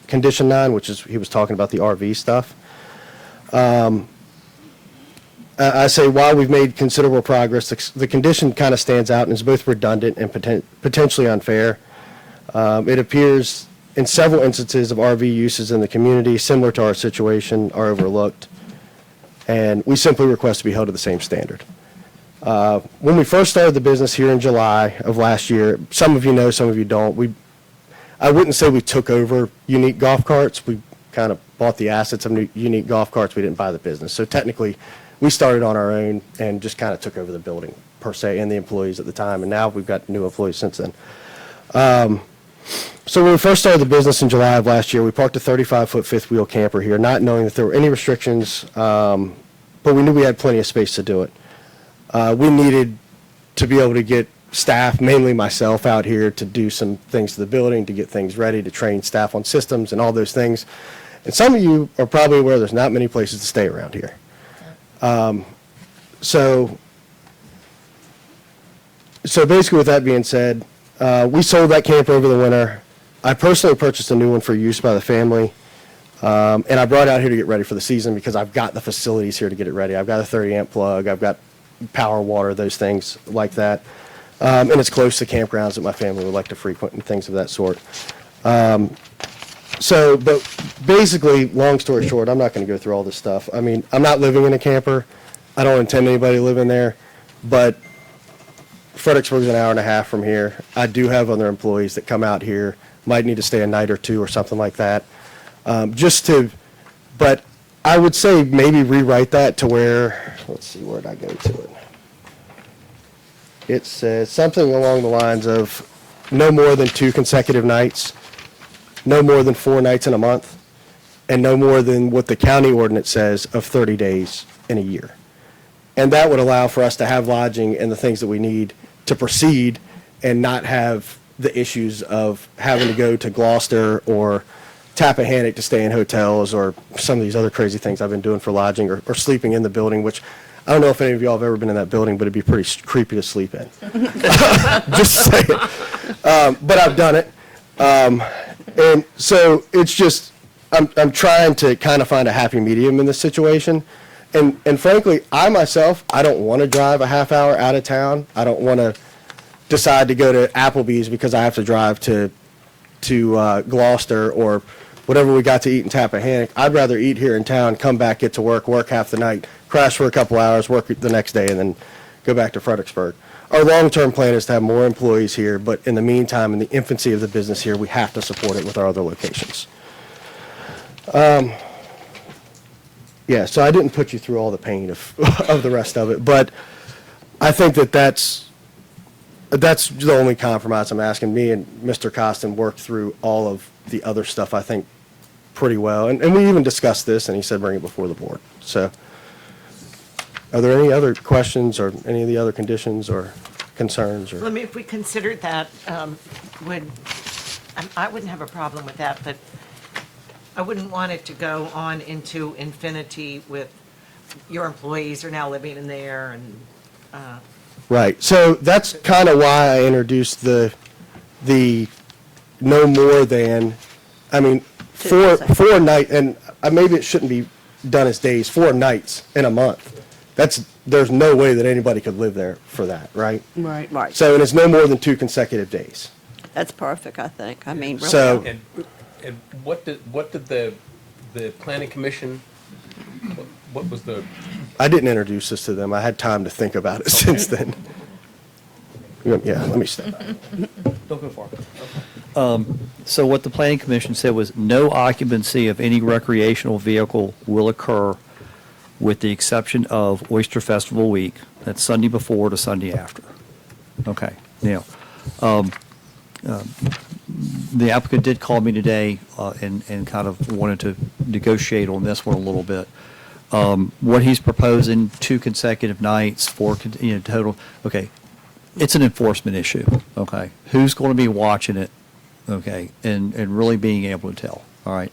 condition 9, which is, he was talking about the RV stuff. I say while we've made considerable progress, the condition kind of stands out and is both redundant and potentially unfair. It appears in several instances of RV uses in the community similar to our situation are overlooked, and we simply request to be held to the same standard. When we first started the business here in July of last year, some of you know, some of you don't, I wouldn't say we took over Unique Golf Carts. We kind of bought the assets of Unique Golf Carts. We didn't buy the business. So technically, we started on our own and just kind of took over the building, per se, and the employees at the time, and now we've got new employees since then. So when we first started the business in July of last year, we parked a 35-foot fifth wheel camper here, not knowing that there were any restrictions, but we knew we had plenty of space to do it. We needed to be able to get staff, mainly myself, out here to do some things to the building, to get things ready, to train staff on systems and all those things. And some of you are probably aware there's not many places to stay around here. So basically with that being said, we sold that camper over the winter. I personally purchased a new one for use by the family. And I brought it out here to get ready for the season because I've got the facilities here to get it ready. I've got a 30-amp plug. I've got power, water, those things like that. And it's close to campgrounds that my family would like to frequent and things of that sort. But basically, long story short, I'm not going to go through all this stuff. I'm not living in a camper. I don't intend anybody to live in there. But Fredericksburg's an hour and a half from here. I do have other employees that come out here, might need to stay a night or two or something like that. But I would say maybe rewrite that to where, let's see, where'd I go to it? It says something along the lines of no more than 2 consecutive nights, no more than 4 nights in a month, and no more than what the county ordinance says of 30 days in a year. And that would allow for us to have lodging and the things that we need to proceed and not have the issues of having to go to Gloucester or Tappahannock to stay in hotels or some of these other crazy things I've been doing for lodging or sleeping in the building, which I don't know if any of y'all have ever been in that building, but it'd be pretty creepy to sleep in. Just saying. But I've done it. And so it's just, I'm trying to kind of find a happy medium in this situation. And frankly, I myself, I don't want to drive a half hour out of town. I don't want to decide to go to Applebee's because I have to drive to Gloucester or whatever we got to eat in Tappahannock. I'd rather eat here in town, come back, get to work half the night, crash for a couple hours, work the next day, and then go back to Fredericksburg. Our long-term plan is to have more employees here, but in the meantime, in the infancy of the business here, we have to support it with our other locations. Yeah, so I didn't put you through all the pain of, of the rest of it, but I think that's the only compromise I'm asking. Me and Mr. Costin worked through all of the other stuff, I think, pretty well. And we even discussed this, and he said bring it before the board. So are there any other questions or any of the other conditions or concerns? Well, I mean, if we considered that, I wouldn't have a problem with that, but I wouldn't want it to go on into infinity with your employees are now living in there and, Right. So that's kind of why I introduced the no more than, I mean, four night, and maybe it shouldn't be done as days, 4 nights in a month. There's no way that anybody could live there for that, right? Right. Right. So, and it's no more than 2 consecutive days. That's perfect, I think. I mean, really. So- And what did the planning commission, what was the, I didn't introduce this to them. I had time to think about it since then. Yeah, let me step back. don't go far. So what the planning commission said was no occupancy of any recreational vehicle will occur with the exception of Oyster Festival week. That's Sunday before to Sunday after. Okay, now, the applicant did call me today and kind of wanted to negotiate on this one a little bit. What he's proposing, 2 consecutive nights, 4, total, okay, it's an enforcement issue, okay? Who's going to be watching it, okay, and really being able to tell, all right?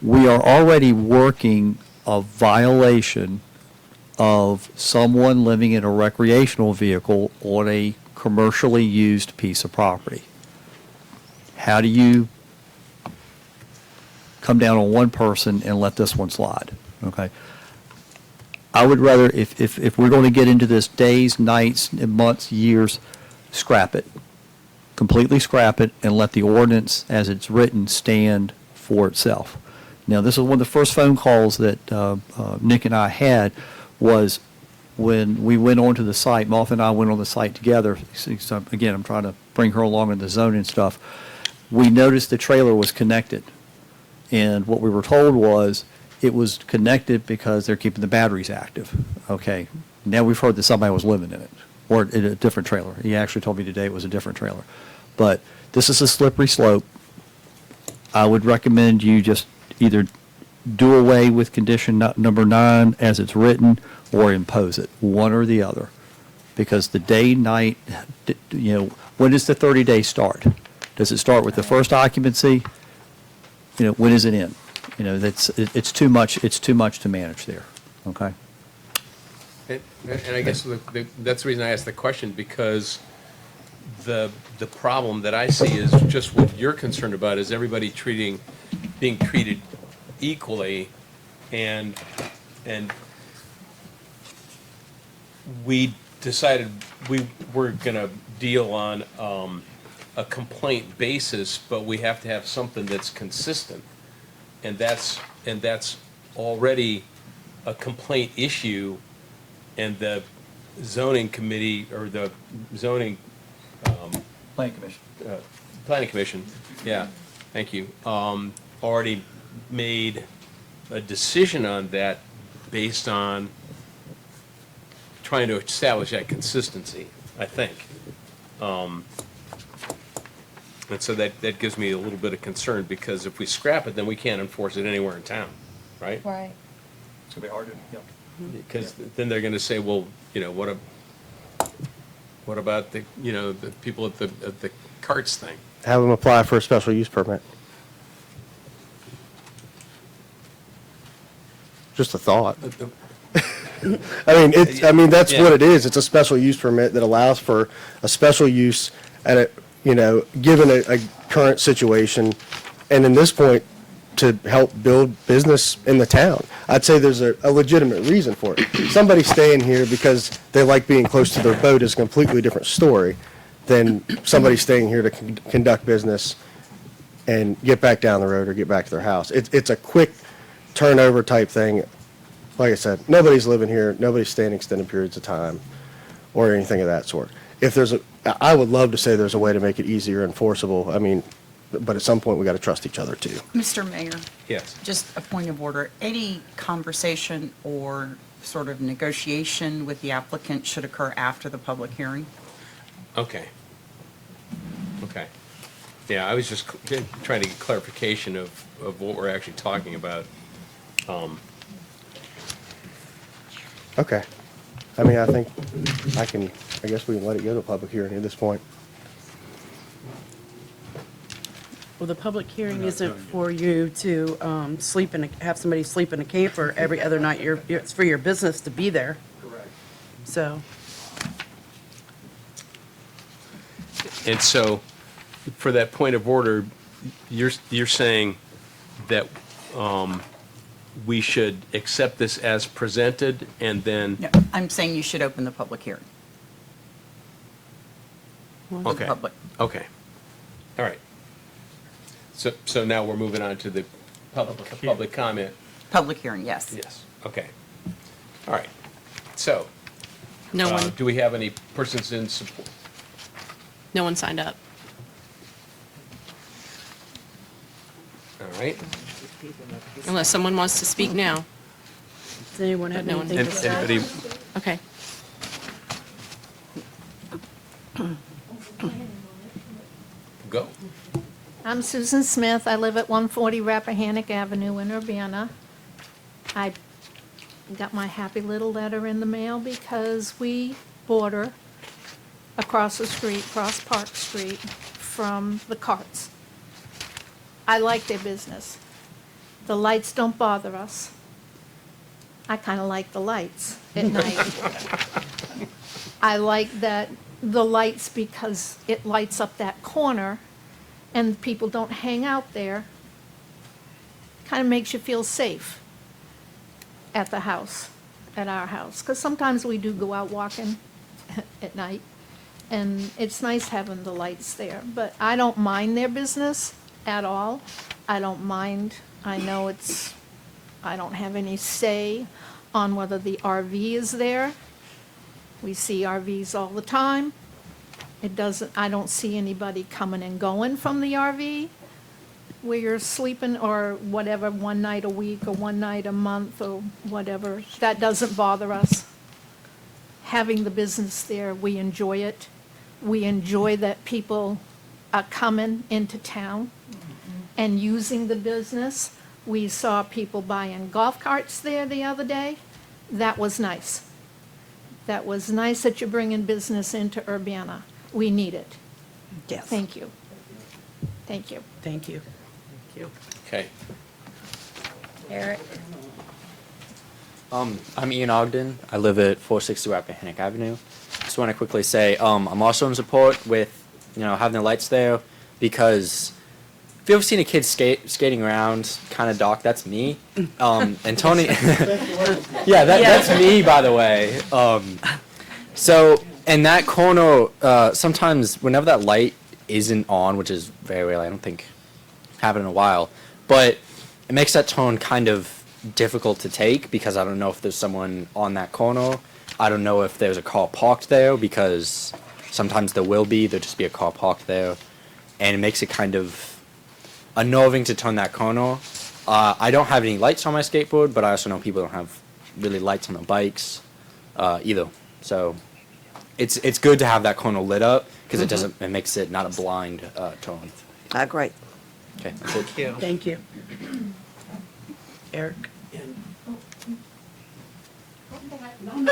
We are already working a violation of someone living in a recreational vehicle on a commercially used piece of property. How do you come down on one person and let this one slide, okay? I would rather, if we're going to get into this days, nights, months, years, scrap it. Completely scrap it and let the ordinance as it's written stand for itself. Now, this is one of the first phone calls that Nick and I had was when we went onto the site. Martha and I went on the site together. So again, I'm trying to bring her along in the zoning stuff. We noticed the trailer was connected. And what we were told was it was connected because they're keeping the batteries active. Okay, now we've heard that somebody was living in it, or in a different trailer. He actually told me today it was a different trailer. But this is a slippery slope. I would recommend you just either do away with condition number 9 as it's written, or impose it, one or the other. Because the day, night, when does the 30-day start? Does it start with the first occupancy? When is it in? It's too much to manage there, okay? And I guess that's the reason I asked the question, because the problem that I see is just what you're concerned about, is everybody being treated equally, and we decided we were gonna deal on a complaint basis, but we have to have something that's consistent. And that's already a complaint issue, and the zoning committee, or the zoning, Planning Commission. planning commission, yeah, thank you, already made a decision on that based on trying to establish that consistency, I think. And so that gives me a little bit of concern, because if we scrap it, then we can't enforce it anywhere in town, right? Right. It's gonna be hard to, yeah. Because then they're gonna say, well, what about the, the people at the carts thing? Have them apply for a special use permit. Just a thought. I mean, that's what it is. It's a special use permit that allows for a special use at a, given a current situation, and in this point, to help build business in the town. I'd say there's a legitimate reason for it. Somebody staying here because they like being close to their boat is a completely different story than somebody staying here to conduct business and get back down the road or get back to their house. It's a quick turnover type thing. Like I said, nobody's living here, nobody's staying extended periods of time or anything of that sort. I would love to say there's a way to make it easier enforceable. I mean, but at some point, we got to trust each other too. Mr. Mayor, Yes. just a point of order. Any conversation or sort of negotiation with the applicant should occur after the public hearing? Okay. Okay. Yeah, I was just trying to get clarification of what we're actually talking about. Okay. I mean, I think I guess we can let it go to a public hearing at this point. Well, the public hearing isn't for you to have somebody sleep in a camper every other night. It's for your business to be there. Correct. So, And so, for that point of order, you're saying that we should accept this as presented and then, No, I'm saying you should open the public hearing. For the okay, public. okay, all right. So now we're moving on to the public comment. Public hearing, yes. Yes, okay. All right. So, No one, do we have any persons in support? no one signed up. All right. Unless someone wants to speak now. does anyone have No one. anything to say? Anybody, Okay. go. I'm Susan Smith. I live at 140 Rappahannock Avenue in Urbana. I got my happy little letter in the mail because we border across the street, across Park Street, from the carts. I like their business. The lights don't bother us. I kind of like the lights at night. I like the lights because it lights up that corner and people don't hang out there. Kind of makes you feel safe at the house, at our house. Because sometimes we do go out walking at night, and it's nice having the lights there. But I don't mind their business at all. I don't mind. I know I don't have any say on whether the RV is there. We see RVs all the time. I don't see anybody coming and going from the RV where you're sleeping or whatever, one night a week or one night a month or whatever. That doesn't bother us. Having the business there, we enjoy it. We enjoy that people are coming into town and using the business. We saw people buying golf carts there the other day. That was nice. That was nice that you're bringing business into Urbana. We need it. Yes. Thank you. Thank you. Thank you. Okay. Eric? I'm Ian Ogden. I live at 460 Rappahannock Avenue. Just want to quickly say I'm also in support with having the lights there because if you've ever seen a kid skating around kind of dark, that's me. And Tony, yeah, that's me, by the way. So in that corner, sometimes whenever that light isn't on, which is very rare, I don't think happened in a while, but it makes that tone kind of difficult to take because I don't know if there's someone on that corner. I don't know if there's a car parked there because sometimes there'll just be a car parked there, and it makes it kind of unnerving to turn that corner. I don't have any lights on my skateboard, but I also know people don't have really lights on their bikes either. So it's good to have that corner lit up because it makes it not a blind tone. I agree. Okay, that's it. Thank you. Eric? All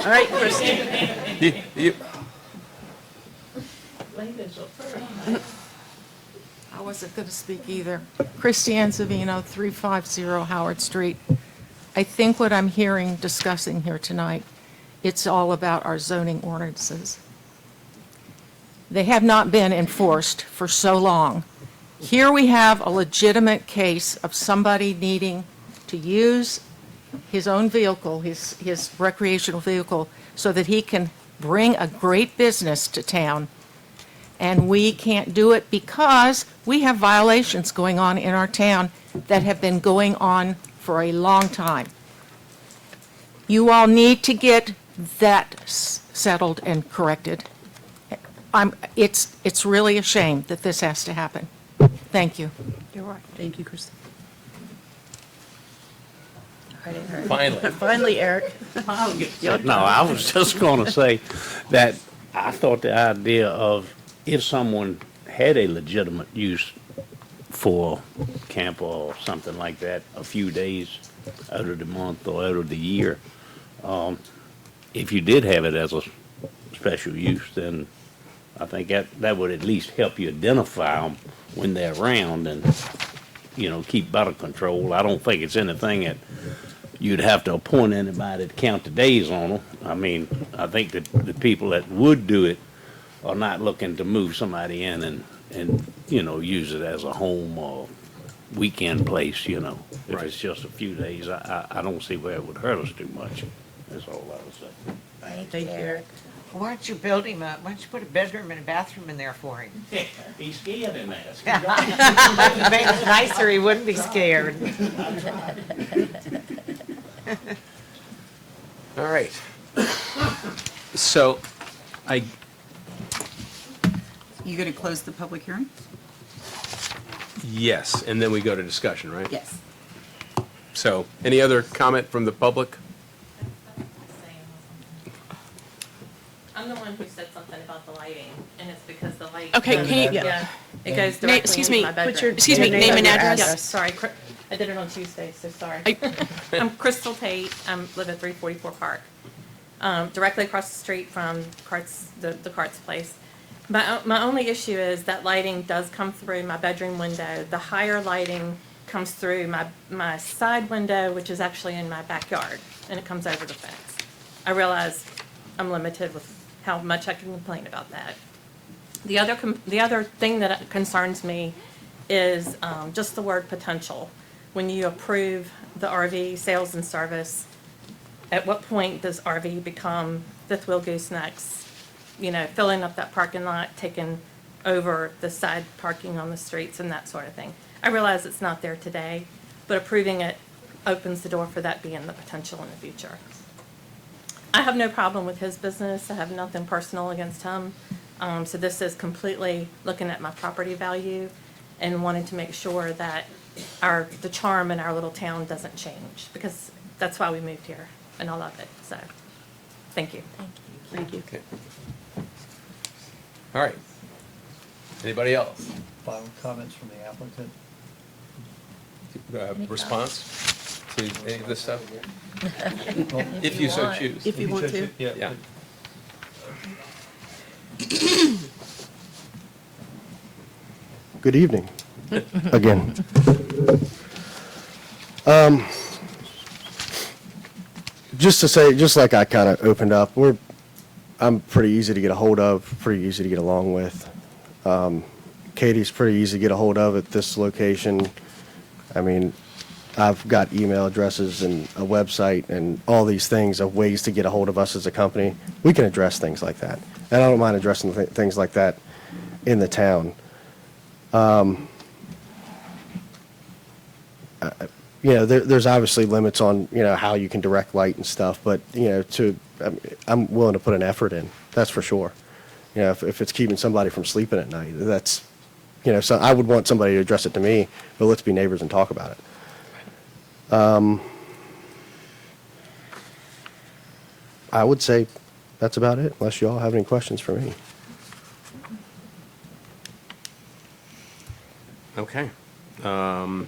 right, Christine. I wasn't going to speak either. Christiane Savino, 350 Howard Street. I think what I'm hearing discussing here tonight, it's all about our zoning ordinances. They have not been enforced for so long. Here we have a legitimate case of somebody needing to use his own vehicle, his recreational vehicle, so that he can bring a great business to town. And we can't do it because we have violations going on in our town that have been going on for a long time. You all need to get that settled and corrected. It's really a shame that this has to happen. Thank you. You're right. Thank you, Christine. Finally. Finally, Eric. No, I was just going to say that I thought the idea of if someone had a legitimate use for camp or something like that, a few days out of the month or out of the year, if you did have it as a special use, then I think that would at least help you identify them when they're around and, keep better control. I don't think it's anything that you'd have to appoint anybody to count the days on them. I mean, I think that the people that would do it are not looking to move somebody in and use it as a home or weekend place, If it's just a few days, I don't see where it would hurt us too much. That's all I would say. Thank you, Eric. Why don't you build him why don't you put a bedroom and a bathroom in there for him? He's scared in that. If it made it nicer, he wouldn't be scared. All right. So, You going to close the public hearing? yes, and then we go to discussion, right? Yes. So, any other comment from the public? I'm the one who said something about the lighting, and it's because the light. Okay, goes- can you- Yeah, it goes directly excuse into me, my put bedroom. your- excuse me, name and address. Yes, sorry, I did it on Tuesday, so sorry. I'm Crystal Tate, I live at 344 Park, directly across the street from the Carts place. My only issue is that lighting does come through my bedroom window. The higher lighting comes through my side window, which is actually in my backyard, and it comes over the fence. I realize I'm limited with how much I can complain about that. The other thing that concerns me is just the word potential. When you approve the RV sales and service, at what point does RV become fifth wheel goosenecks? Filling up that parking lot, taking over the side parking on the streets and that sort of thing. I realize it's not there today, but approving it opens the door for that being the potential in the future. I have no problem with his business. I have nothing personal against him. So this is completely looking at my property value and wanting to make sure that the charm in our little town doesn't change, because that's why we moved here and I love it. So, thank you. Thank you. Okay. All right. Anybody else? Final comments from the applicant? Response to any of this stuff? If you so choose. If you want to. Yeah. Good evening, again. Just to say, just like I kind of opened up, I'm pretty easy to get a hold of, pretty easy to get along with. Katie's pretty easy to get a hold of at this location. I mean, I've got email addresses and a website and all these things of ways to get a hold of us as a company. We can address things like that. And I don't mind addressing things like that in the town. There's obviously limits on, how you can direct light and stuff, but, I'm willing to put an effort in, that's for sure. If it's keeping somebody from sleeping at night, that's, so I would want somebody to address it to me, but let's be neighbors and talk about it. I would say that's about it, unless you all have any questions for me. Okay. Do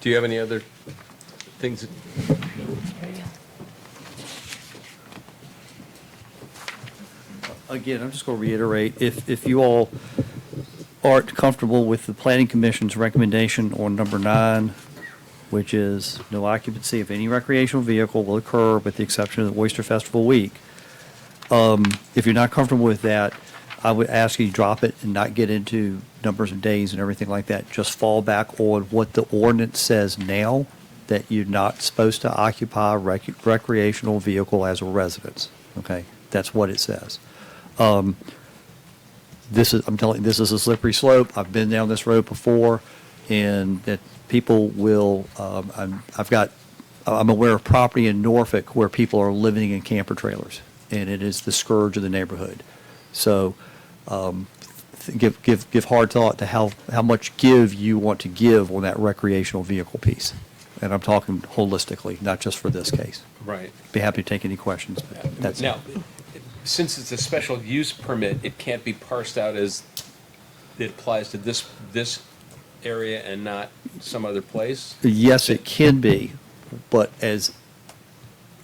you have any other things? Again, I'm just going to reiterate, if you all aren't comfortable with the Planning Commission's recommendation on number 9, which is no occupancy of any recreational vehicle will occur with the exception of the Oyster Festival week. If you're not comfortable with that, I would ask you to drop it and not get into numbers of days and everything like that. Just fall back on what the ordinance says now, that you're not supposed to occupy a recreational vehicle as a residence. Okay? That's what it says. I'm telling you, this is a slippery slope. I've been down this road before, and that people will, I'm aware of property in Norfolk where people are living in camper trailers, and it is the scourge of the neighborhood. So, give hard thought to how much give you want to give on that recreational vehicle piece. And I'm talking holistically, not just for this case. Right. Be happy to take any questions. But that's Now, since it's a special use permit, it can't be parsed out as it applies to this area and not some other place? Yes, it can be, but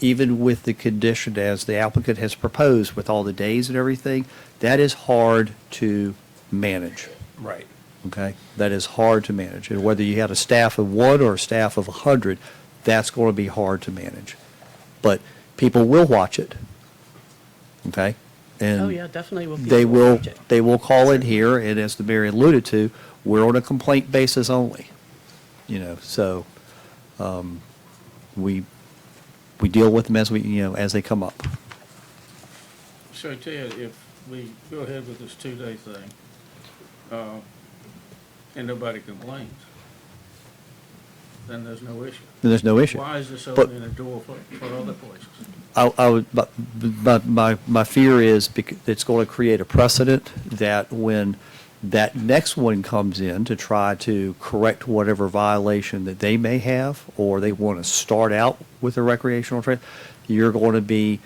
even with the condition as the applicant has proposed, with all the days and everything, that is hard to manage, Right. okay? That is hard to manage. And whether you had a staff of 1 or a staff of 100, that's going to be hard to manage. But people will watch it, okay? And Oh, yeah, definitely will. they will call in here, and as the mayor alluded to, we're on a complaint basis only, so we deal with them as as they come up. So Ted, if we go ahead with this 2-day thing, and nobody complains, then there's no issue. Then there's no issue. Why is this But- opening a door for other places? My fear is because it's going to create a precedent that when that next one comes in to try to correct whatever violation that they may have, or they want to start out with a recreational trail, you're going to be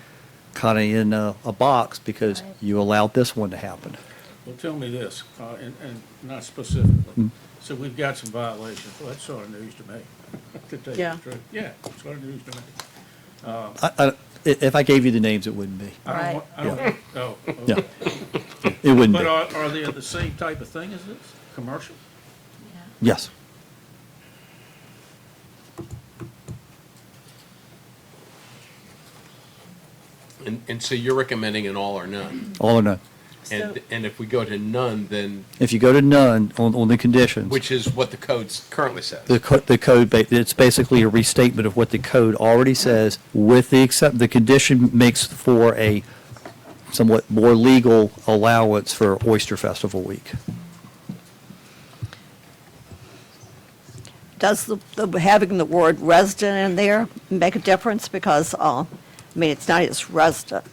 kind of in a box because you allowed this one to happen. Well, tell me this, and not specifically. So we've got some violations. Well, that's sort of news to me, to tell you Yeah. the truth. Yeah, it's sort of news to me. If I gave you the names, it wouldn't be. I don't, oh, Yeah. okay. It wouldn't But be. are they the same type of thing as this? Commercial? Yes. And so you're recommending an all or none? All or none. And if we go to none, then, If you go to none on the conditions. which is what the code currently says? The code, it's basically a restatement of what the code already says, with the condition makes for a somewhat more legal allowance for Oyster Festival week. Does having the word resident in there make a difference? Because, it's not just resident.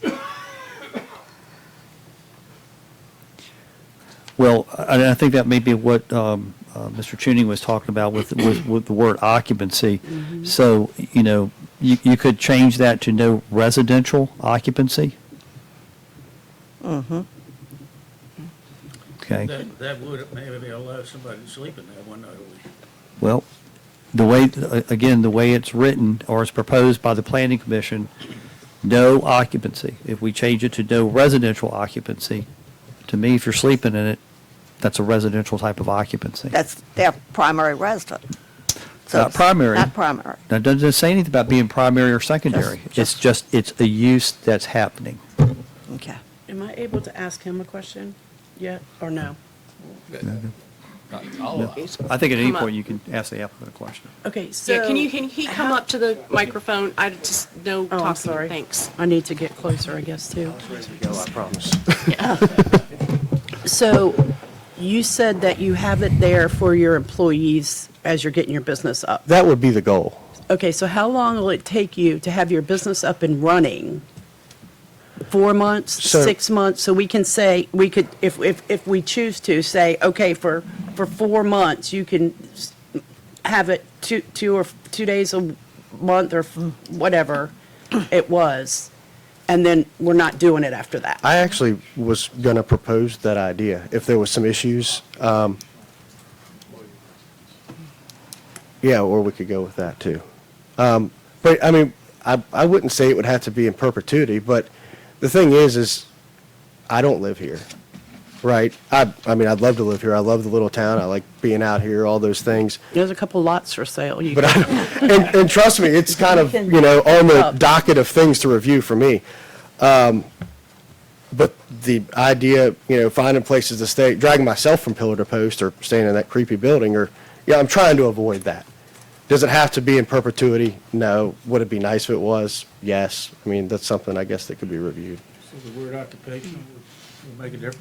Well, I think that may be what Mr. Tuning was talking about with the word occupancy. So, you could change that to no residential occupancy. Mm-hmm. Okay. That would maybe allow somebody to sleep in there one night a week. Well, the way it's written or is proposed by the Planning Commission, no occupancy. If we change it to no residential occupancy, to me, if you're sleeping in it, that's a residential type of occupancy. That's their primary resident. So Not it's primary. Not primary. Now, it doesn't say anything about being primary or secondary. It's a use that's happening. Okay. Am I able to ask him a question yet, or no? I think at any point you can ask the applicant a question. Okay, so. Yeah, can he come up to the microphone? I just, no Oh, I'm talking, sorry. thanks. I need to get closer, I guess, too. I promise. So you said that you have it there for your employees as you're getting your business up. That would be the goal. Okay, so how long will it take you to have your business up and running? 4 months, So- 6 months? So we can say, we could, if we choose to, say, okay, for 4 months, you can have it 2 days month or whatever it was, and then we're not doing it after that. I actually was going to propose that idea if there was some issues. Yeah, or we could go with that too. But I mean, I wouldn't say it would have to be in perpetuity, but the thing is I don't live here, right? I mean, I'd love to live here. I love the little town. I like being out here, all those things. There's a couple lots for sale. But and trust me, it's kind of, on the docket of things to review for me. But the idea, finding places to stay, dragging myself from pillar to post or staying in that creepy building I'm trying to avoid that. Does it have to be in perpetuity? No. Would it be nice if it was? Yes. I mean, that's something I guess that could be reviewed. So the word occupation will make a difference.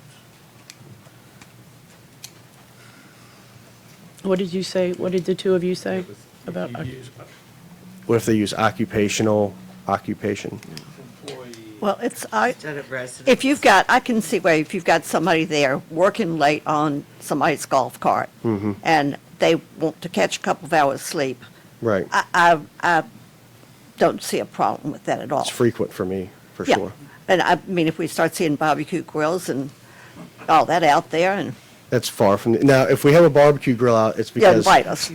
What did you say? What did the two of you say about? What if they use occupation? Well, Instead of residence. if you've got, I can see where if you've got somebody there working late on somebody's golf cart, and they want to catch a couple of hours sleep, Right. I don't see a problem with that at all. It's frequent for me, for Yeah. sure. And I mean, if we start seeing barbecue grills and all that out there, and That's far from, now, if we have a barbecue grill out, it's Yeah, because invite us.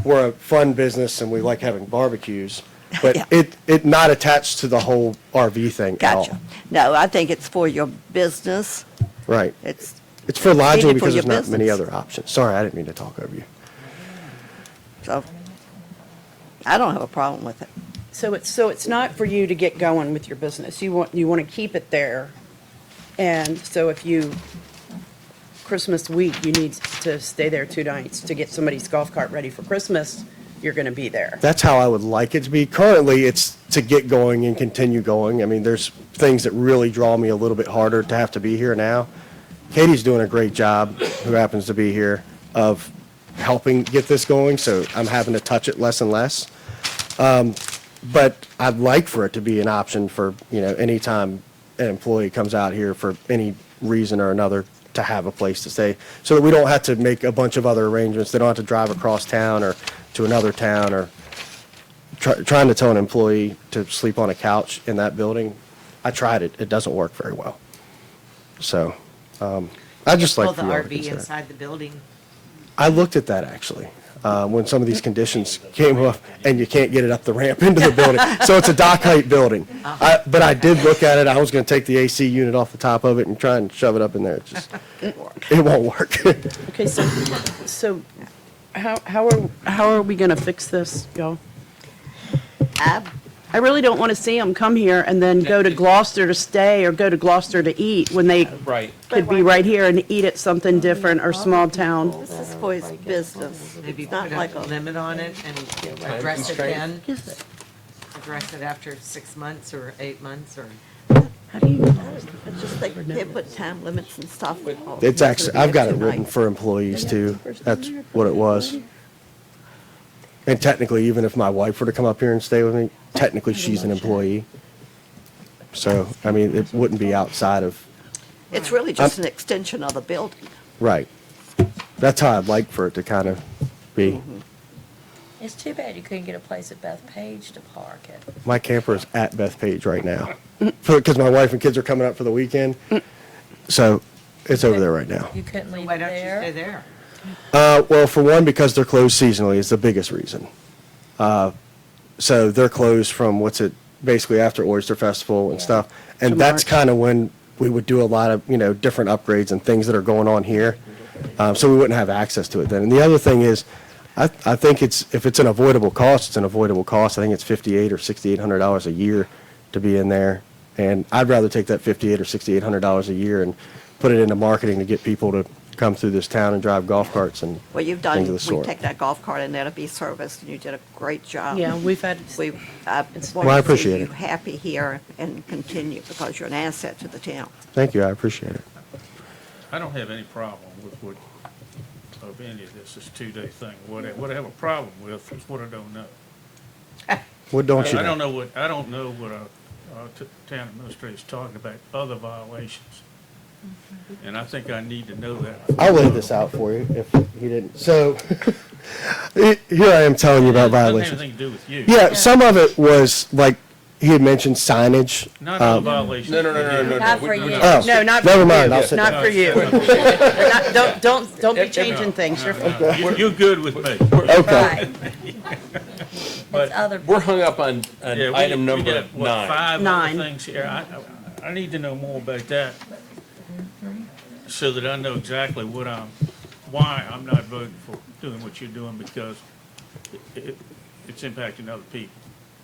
we're a fun business and we like having barbecues, but Yeah. it not attached to the whole RV thing at all. gotcha. No, I think it's for your business. Right. It's It's for lodging needed for because your there's not many business. other options. Sorry, I didn't mean to talk over you. So I don't have a problem with it. So it's not for you to get going with your business. You want to keep it there. And so if Christmas week, you need to stay there 2 nights to get somebody's golf cart ready for Christmas, you're going to be there. That's how I would like it to be. Currently, it's to get going and continue going. I mean, there's things that really draw me a little bit harder to have to be here now. Katie's doing a great job, who happens to be here, of helping get this going, so I'm having to touch it less and less. But I'd like for it to be an option for, anytime an employee comes out here for any reason or another to have a place to stay, so that we don't have to make a bunch of other arrangements. They don't have to drive across town or to another town or trying to tell an employee to sleep on a couch in that building. I tried it. It doesn't work very well. So, I just like Pull for the you all to RV consider it. inside the building. I looked at that actually, when some of these conditions came up and you can't get it up the ramp into the building. So it's a dock height building. But I did look at it. I was going to take the AC unit off the top of it and try and shove it up in there. It won't work. Okay, so how are we going to fix this, y'all? I really don't want to see them come here and then go to Gloucester to stay or go to Gloucester to eat when they Right. could be right here and eat at something different or small town. This is for his business. Maybe It's not put like a a limit on it and address it then, address it after 6 months or 8 months or. How do you, I just think they put time limits and stuff. It's actually, I've got it written for employees too. That's what it was. And technically, even if my wife were to come up here and stay with me, technically she's an employee. So, I mean, it wouldn't be outside of, It's really just an extension of the building. right. That's how I'd like for it to kind of be. It's too bad you couldn't get a place at Bethpage to park it. My camper is at Bethpage right now, because my wife and kids are coming up for the weekend. So it's over there right now. You couldn't leave Why it don't you stay there? there? Well, for one, because they're closed seasonally is the biggest reason. So they're closed from, basically after Oyster Festival and stuff. And To that's March. kind of when we would do a lot of, different upgrades and things that are going on here. So we wouldn't have access to it then. And the other thing is, I think if it's an avoidable cost, it's an avoidable cost. I think it's $5,800 or $6,800 a year to be in there. And I'd rather take that $5,800 or $6,800 a year and put it into marketing to get people to come through this town and drive golf carts and Well, you've things done, of the we sort. take that golf cart in there to be serviced, and you did a great job. Yeah, we've had, I Well, I want to appreciate see it. you happy here and continue, because you're an asset to the town. Thank you, I appreciate it. I don't have any problem with of any of this, 2-day thing. What I have a problem with is what I don't know. What don't you I don't know? know what our town administrator is talking about, other violations. And I think I need to know that. I'll lay this out for you if you didn't. So here I am telling you about It doesn't have violations. anything to do with you. Yeah, some of it was like he had mentioned signage. Not all violations. No. Not for We- you. we- Oh, No, not never for mind. you. I'll sit Not down. for you. Don't be changing things. You're You're good with me. Okay. But It's other. We're hung up on yeah, item we number got, what, 9. 5 9. other things here. I need to know more about that so that I know exactly why I'm not voting for doing what you're doing because it's impacting other people.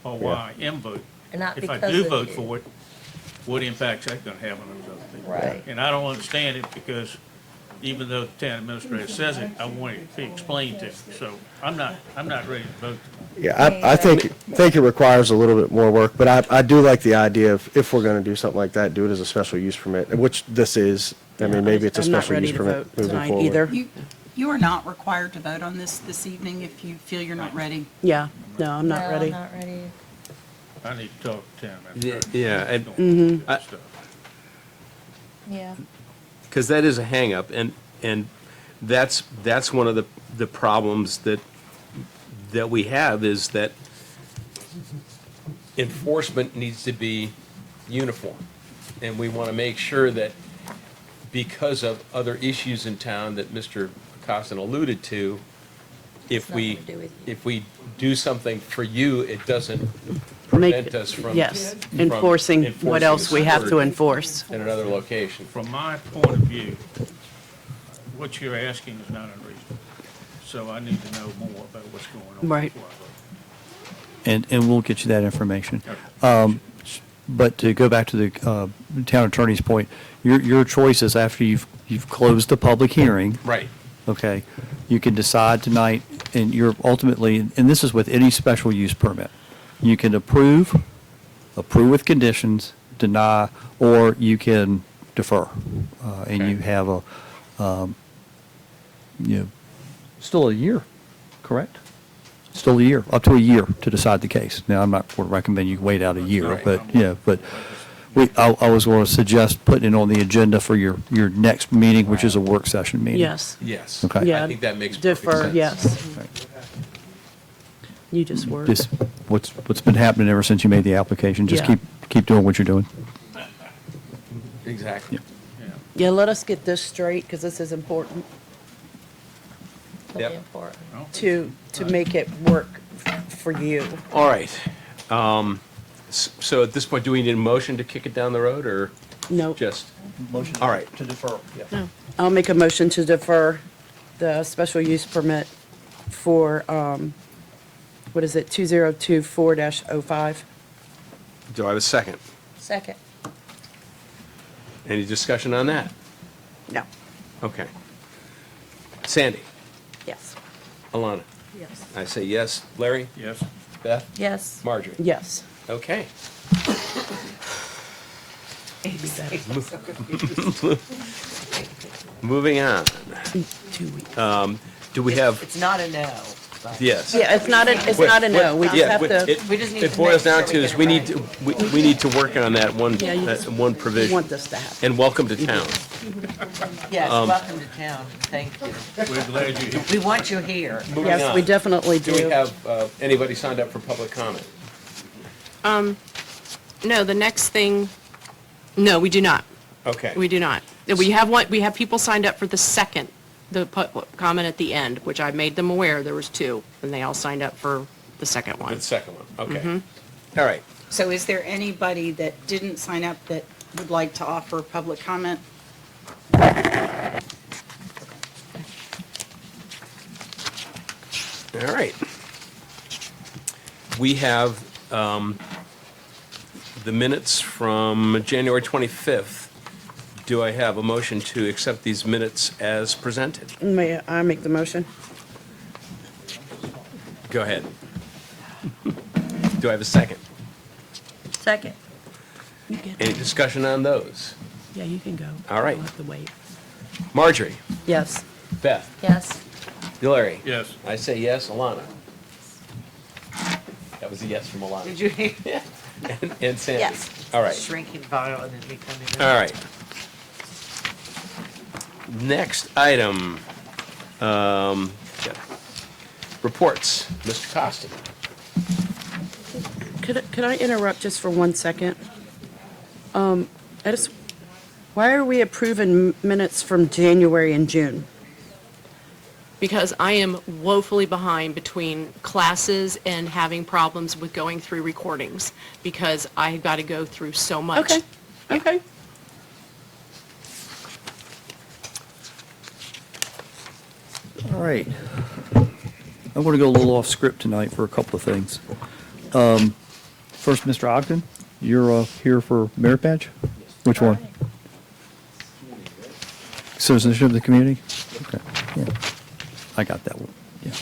Or why I am voting. And not If I because do of vote you. for it, what impact's that gonna have on those other people? Right. And I don't understand it because even though the town administrator says it, I want it to be explained to me. So I'm not ready to vote. Yeah, I think it requires a little bit more work, but I do like the idea of if we're going to do something like that, do it as a special use permit, which this is. I mean, maybe it's a I'm not special ready use to permit vote moving tonight forward. either. You are not required to vote on this evening if you feel you're not ready. Yeah, no, I'm not No, ready. I'm not ready. I need to talk to town administrator. Yeah, and Mm-hmm. I- Yeah. because that is a hangup, and that's one of the problems that we have is that enforcement needs to be uniform, and we want to make sure that because of other issues in town that Mr. Costin alluded to, if nothing we to do with you. if we do something for you, it doesn't prevent us from Yes, from enforcing what else we have to enforcing enforce. in another location. From my point of view, what you're asking is not unreasonable. So I need to know more about what's going on. Right. before I vote. And we'll get you that information. But to go back to the town attorney's point, your choice is after you've closed the public hearing. Right. Okay, you can decide tonight, and you're ultimately, and this is with any special use permit. You can approve with conditions, deny, or you can defer. And you have still a year, correct? Still a year, up to a year to decide the case. Now, I'm not going to recommend you wait out a year, Right. but, I was going to suggest putting it on the agenda for your next meeting, which is a work session meeting. Yes. Yes. Okay. Yeah. I think that makes perfect Defer, sense. yes. You just work. Just what's been happening ever since you made the application, just Yeah. keep doing what you're doing. Exactly. Yeah, let us get this straight, because this is important It'll Yep. be important. to make it work for you. All right. So at this point, do we need a motion to kick it down the road, or No, just? Motion All right. to defer. I'll make a motion to defer the special use permit for, what is it, 2024-05? Do I have a second? Second. Any discussion on that? No. Okay. Sandy? Yes. Alana? Yes. I say yes. Larry? Yes. Beth? Yes. Marjorie? Yes. Okay. Moving on. 2 weeks. Do we have, It's not a no. but- yes. Yeah, it's not a no. We just Yeah, have to, We just need It to boils make down sure to we is get we it need right. to, we need to work on that one, Yeah, you that just one we provision. want this to happen. And welcome to town. Yes, welcome to town, thank you. We're glad you're here. We want you here. Moving Yes, we on. definitely Do we do. have anybody signed up for public comment? No, the next thing, no, we do not. Okay. We do not. We have people signed up for the second, comment at the end, which I made them aware, there was 2, and they all signed up for the second one. The second one, okay. All right. So is there anybody that didn't sign up that would like to offer public comment? All right. We have the minutes from January 25th. Do I have a motion to accept these minutes as presented? May I make the motion? Go ahead. Do I have a second? Second. Any discussion on those? Yeah, you can go. All right. I'll have to wait. Marjorie? Yes. Beth? Yes. Larry? Yes. I say yes. Alana? That was a yes from Alana. Did you hear? Yeah. And Sandy? Yes. All right. Shrinking violin and becoming. All right. Next item, reports. Mr. Costa. Could I interrupt just for 1 second? Why are we approving minutes from January and June? Because I am woefully behind between classes and having problems with going through recordings, because I've got to go through so much. Okay, okay. All right. I'm going to go a little off script tonight for a couple of things. First, Mr. Ogden, you're here for merit badge? Which one? Citizenship of the community? Okay, yeah. I got that one, yeah.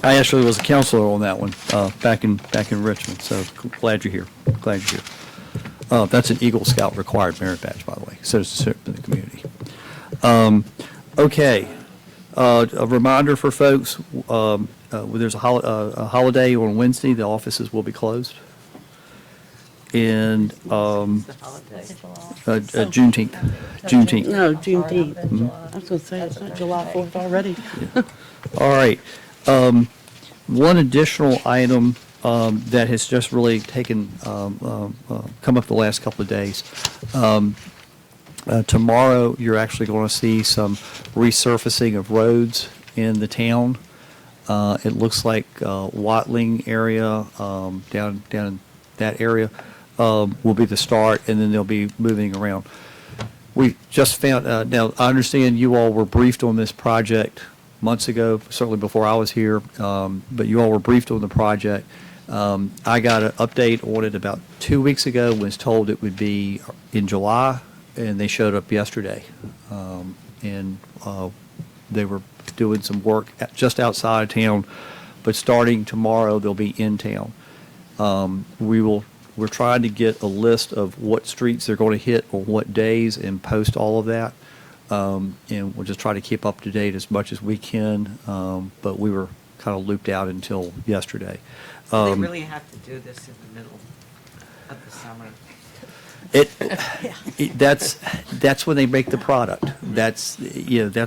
I actually was a counselor on that one, back in Richmond, so glad you're here, glad you're here. That's an Eagle Scout required merit badge, by the way, citizenship in the community. Okay, a reminder for folks, there's a holiday on Wednesday, the offices will be closed. And Juneteenth. No, Juneteenth. I was going to say, it's not July 4th already. All right. One additional item that has just really taken, come up the last couple of days. Tomorrow, you're actually going to see some resurfacing of roads in the town. It looks like Watling area, down in that area, will be the start, and then they'll be moving around. We just found, now, I understand you all were briefed on this project months ago, certainly before I was here, but you all were briefed on the project. I got an update on it about 2 weeks ago, was told it would be in July, and they showed up yesterday. And they were doing some work just outside of town, but starting tomorrow, they'll be in town. We're trying to get a list of what streets they're going to hit on what days and post all of that. And we'll just try to keep up to date as much as we can. But we were kind of looped out until yesterday. They really have to do this in the middle of the summer. That's when they make the product. That's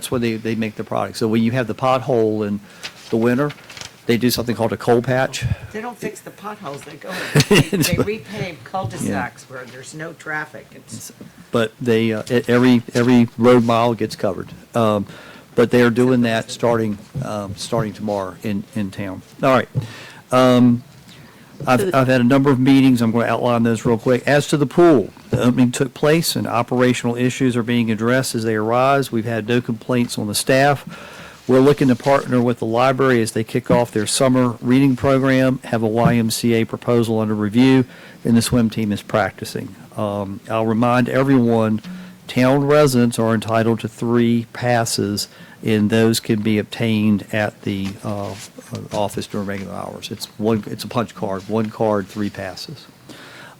when they make the product. So when you have the pothole in the winter, they do something called a coal patch. They don't fix the potholes, they they repave cul-de-sacs where there's no traffic. But they, every road mile gets covered. But they are doing that starting tomorrow in town. All right. I've had a number of meetings. I'm going to outline those real quick. As to the pool, the opening took place and operational issues are being addressed as they arise. We've had no complaints on the staff. We're looking to partner with the library as they kick off their summer reading program, have a YMCA proposal under review, and the swim team is practicing. I'll remind everyone, town residents are entitled to 3 passes, and those can be obtained at the office during regular hours. It's a punch card, 1 card, 3 passes.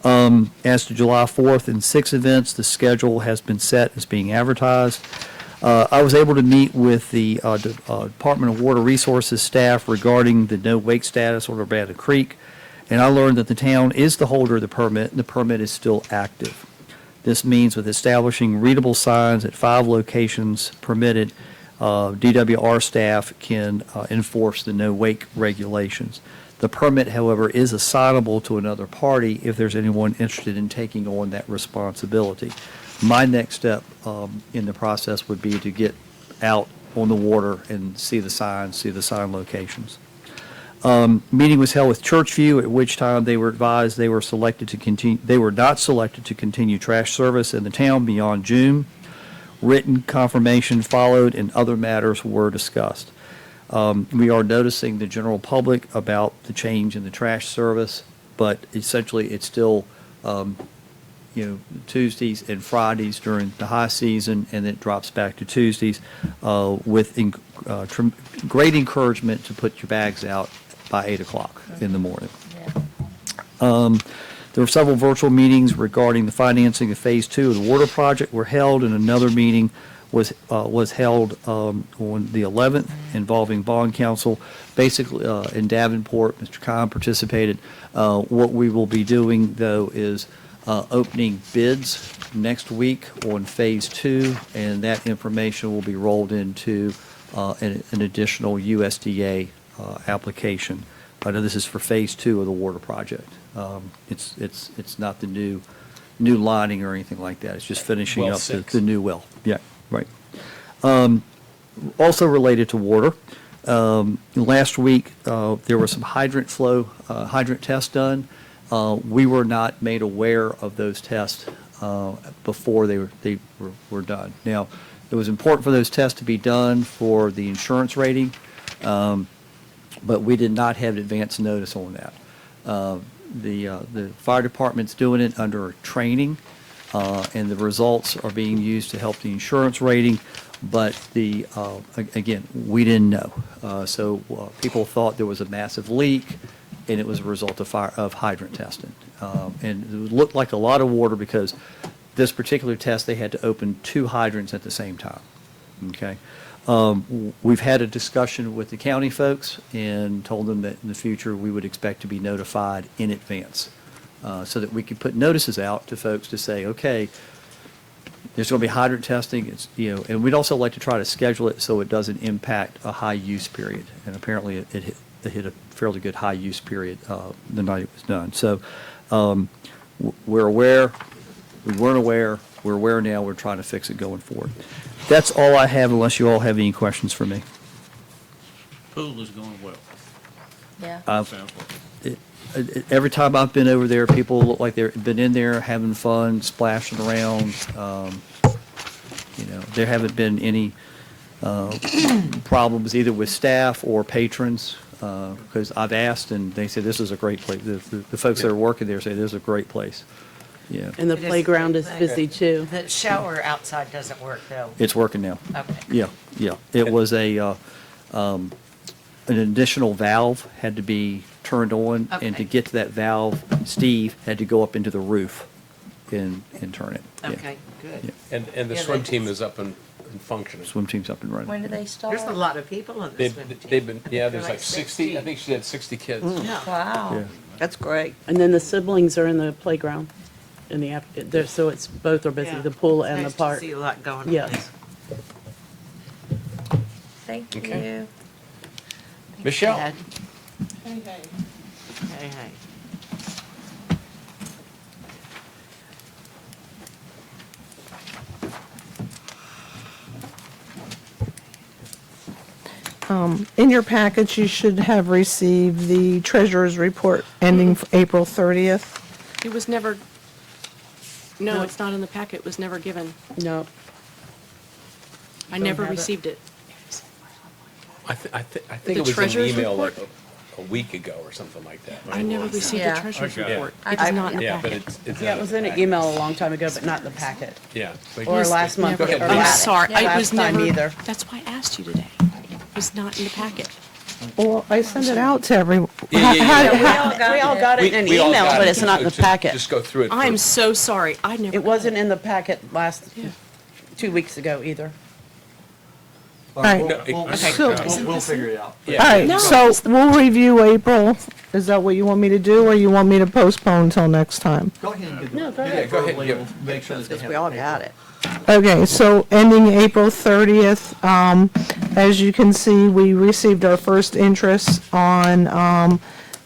As to July 4th and 6th events, the schedule has been set, it's being advertised. I was able to meet with the Department of Water Resources staff regarding the no wake status on Urbanna Creek, and I learned that the town is the holder of the permit, and the permit is still active. This means with establishing readable signs at 5 locations permitted, DWR staff can enforce the no wake regulations. The permit, however, is assignable to another party if there's anyone interested in taking on that responsibility. My next step in the process would be to get out on the water and see the signs, see the sign locations. Meeting was held with Churchview, at which time they were advised they were not selected to continue trash service in the town beyond June. Written confirmation followed and other matters were discussed. We are noticing the general public about the change in the trash service, but essentially it's still Tuesdays and Fridays during the high season, and it drops back to Tuesdays with great encouragement to put your bags out by 8 o'clock in the morning. There were several virtual meetings regarding the financing of Phase 2 of the water project were held, and another meeting was held on the 11th involving bond counsel. Basically, in Davenport, Mr. Khan participated. What we will be doing, though, is opening bids next week on Phase 2, and that information will be rolled into an additional USDA application. I know this is for Phase 2 of the water project. It's not the new lining or anything like that. It's just finishing Well up six. the new well. Yeah, right. Also related to water, last week, there were some hydrant tests done. We were not made aware of those tests before they were done. Now, it was important for those tests to be done for the insurance rating, but we did not have advance notice on that. The fire department's doing it under training, and the results are being used to help the insurance rating, but again, we didn't know. So people thought there was a massive leak, and it was a result of hydrant testing. And it looked like a lot of water because this particular test, they had to open 2 hydrants at the same time. Okay? We've had a discussion with the county folks and told them that in the future, we would expect to be notified in advance, so that we could put notices out to folks to say, okay, there's going to be hydrant testing, and we'd also like to try to schedule it so it doesn't impact a high use period. And apparently it hit a fairly good high use period the night it was done. So we're aware, we weren't aware, we're aware now, we're trying to fix it going forward. That's all I have, unless you all have any questions for me. Pool is going well. Yeah. Sounds like. Every time I've been over there, people look like they've been in there having fun, splashing around. There haven't been any problems either with staff or patrons, because I've asked and they say this is a great place. The folks that are working there say this is a great place. Yeah, And the playground is busy too. The shower outside doesn't work, though. it's working now. Okay. Yeah. It was an additional valve had to be turned on, and to Okay. get to that valve, Steve had to go up into the roof and turn it. Yeah. Okay, good. And the swim team is up and functioning. Swim team's up and running. When do they start? There's a lot of people in the swim team. They've been, there's Like like 60, I 60. think she had 60 kids. Wow. Yeah. That's great. And then the siblings are in the playground so it's both are busy, Yeah. the pool It's and the nice to park. see a lot going on. Yes. Thank Okay. you. Michelle? Hey, hey. Hey, hey. In your package, you should have received the treasurer's report ending April 30th. It was never, no, it's not in the packet, it was never given. No. I Don't never have it. received it. I think The it was an treasurer's email like report? a week ago or something like that. I never received Yeah. the treasurer's I got it. report. I It is not in the Yeah, but packet. it's. Yeah, it was in an email a long time ago, but not in the packet. Yeah. but- Or last month. Go ahead. or I'm I'm last- sorry, I last was time never, either. that's why I asked you today. It was not in the packet. Well, I sent it out to everyone. Yeah. We all got it in an We all email, got but it. it's not in the Just- packet. Just go through it. I'm first. so sorry, I never. It got wasn't in the packet last, 2 weeks ago either. All right. No, it- So- We'll figure it out. Yeah. All right, No. so we'll review April. Is that what you want me to do, or you want me to postpone until next time? Go ahead and give No, go Yeah, ahead. go ahead and give it. Make sure that they Because have we all got it. Okay, so ending April 30th, as you can see, we received our first interest on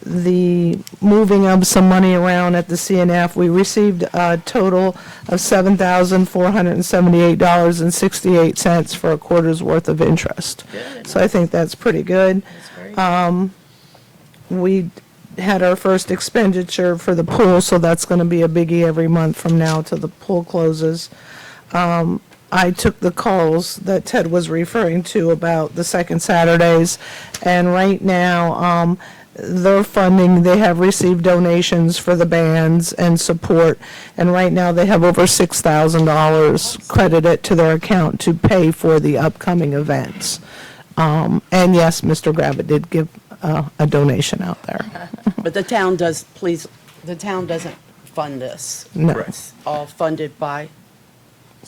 the moving of some money around at the CNF. We received a total of $7,478.68 for a quarter's worth of interest. So I think that's pretty good. We had our first expenditure for the pool, so that's going to be a biggie every month from now till the pool closes. I took the calls that Ted was referring to about the second Saturdays, and right now, their funding, they have received donations for the bands and support, and right now they have over $6,000 credited to their account to pay for the upcoming events. And yes, Mr. Gravitt did give a donation out there. But the town doesn't fund this. No. It's all funded by,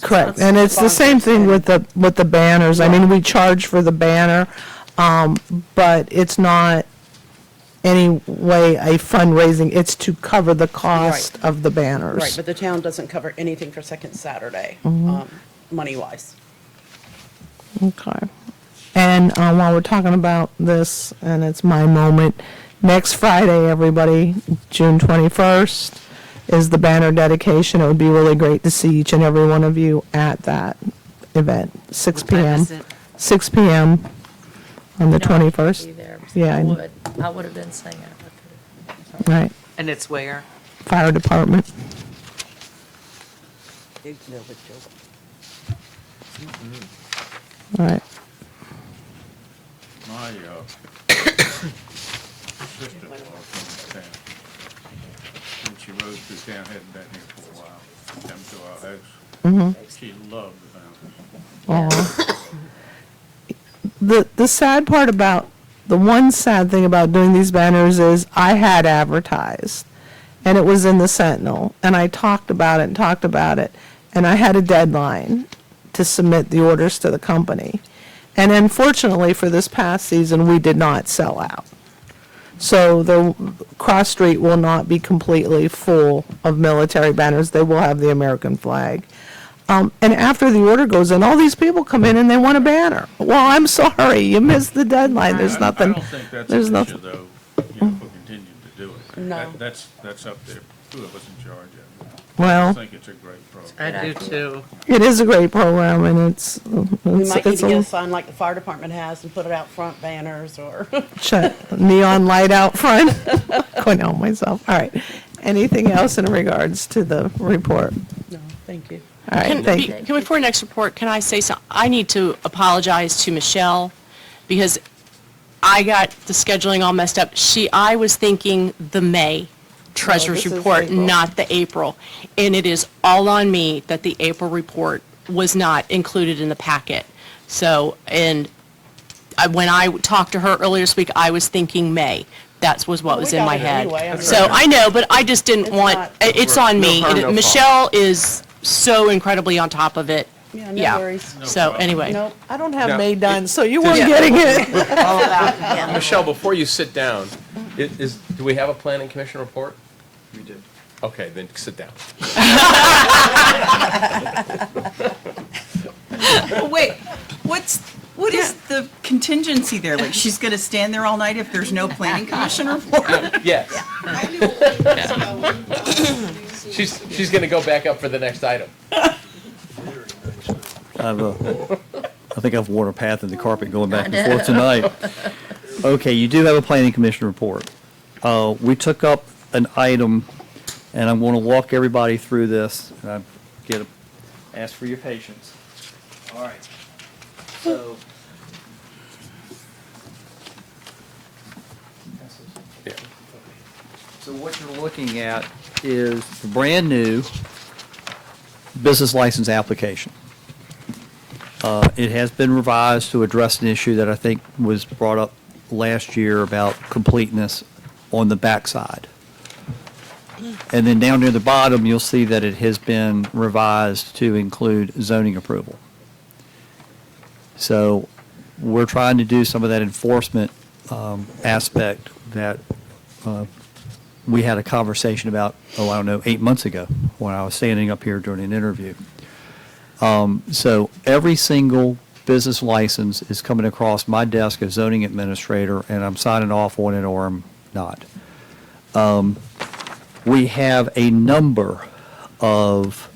Correct, and it's the same thing with the banners. I mean, we charge for the banner, but it's not any way a fundraising, it's to cover the cost of the banners. Right, but the town doesn't cover anything for Second Saturday, money-wise. Okay. And while we're talking about this, and it's my moment, next Friday, everybody, June 21st, is the banner dedication. It would be really great to see each and every one of you at that event, 6 p.m. 6 p.m. on the 21st. Be there. Yeah, I would have been saying it. right. And it's where? Fire department. All right. My, sister was from town. When she rode through town, hadn't been here for a while, come to our house. She loved the mountains. The sad part about, the one sad thing about doing these banners is I had advertised, and it was in the Sentinel, and I talked about it, and I had a deadline to submit the orders to the company. And unfortunately, for this past season, we did not sell out. So the cross street will not be completely full of military banners. They will have the American flag. And after the order goes in, all these people come in and they want a banner. Well, I'm sorry, you missed the deadline. There's nothing. I don't think that's There's an nothing. issue, though, you know, for continuing to do it. No. That's up there, whoever's in charge of it. Well- I think it's a great program. I do too. It is a great program, and it's We might need it's to get a a sign like the fire department has and put it out front banners or. neon light out front. Going to help myself. All right. Anything else in regards to the report? No, thank you. All right, thank you. Can before next report, can I say something? I need to apologize to Michelle because I got the scheduling all messed up. I was thinking the May treasurer's this is report, April. not the April. And it is all on me that the April report was not included in the packet. So, when I talked to her earlier this week, I was thinking May. That was what Well, was we in got my it head. anyway, I mean- So I know, but I just didn't It's want, not- it's on me. No harm, no foul. Michelle is so incredibly on top of it. Yeah, no worries. So anyway. Nope. I don't have Now, May done, so you does- weren't getting it. Michelle, before you sit down, do we have a planning commission report? We do. Okay, then sit down. Wait, what is the contingency there? Like, she's gonna stand there all night if there's no planning commission report? Yes. She's gonna go back up for the next item. I think I've worn a path in the carpet going back and forth tonight. Okay, you do have a planning commission report. We took up an item, and I'm going to walk everybody through this, and ask for your patience. All right. So. Yeah. So what you're looking at is the brand-new business license application. It has been revised to address an issue that I think was brought up last year about completeness on the backside. And then down near the bottom, you'll see that it has been revised to include zoning approval. So we're trying to do some of that enforcement aspect that we had a conversation about, I don't know, 8 months ago when I was standing up here during an interview. So every single business license is coming across my desk as zoning administrator, and I'm signing off on it or I'm not. We have a number of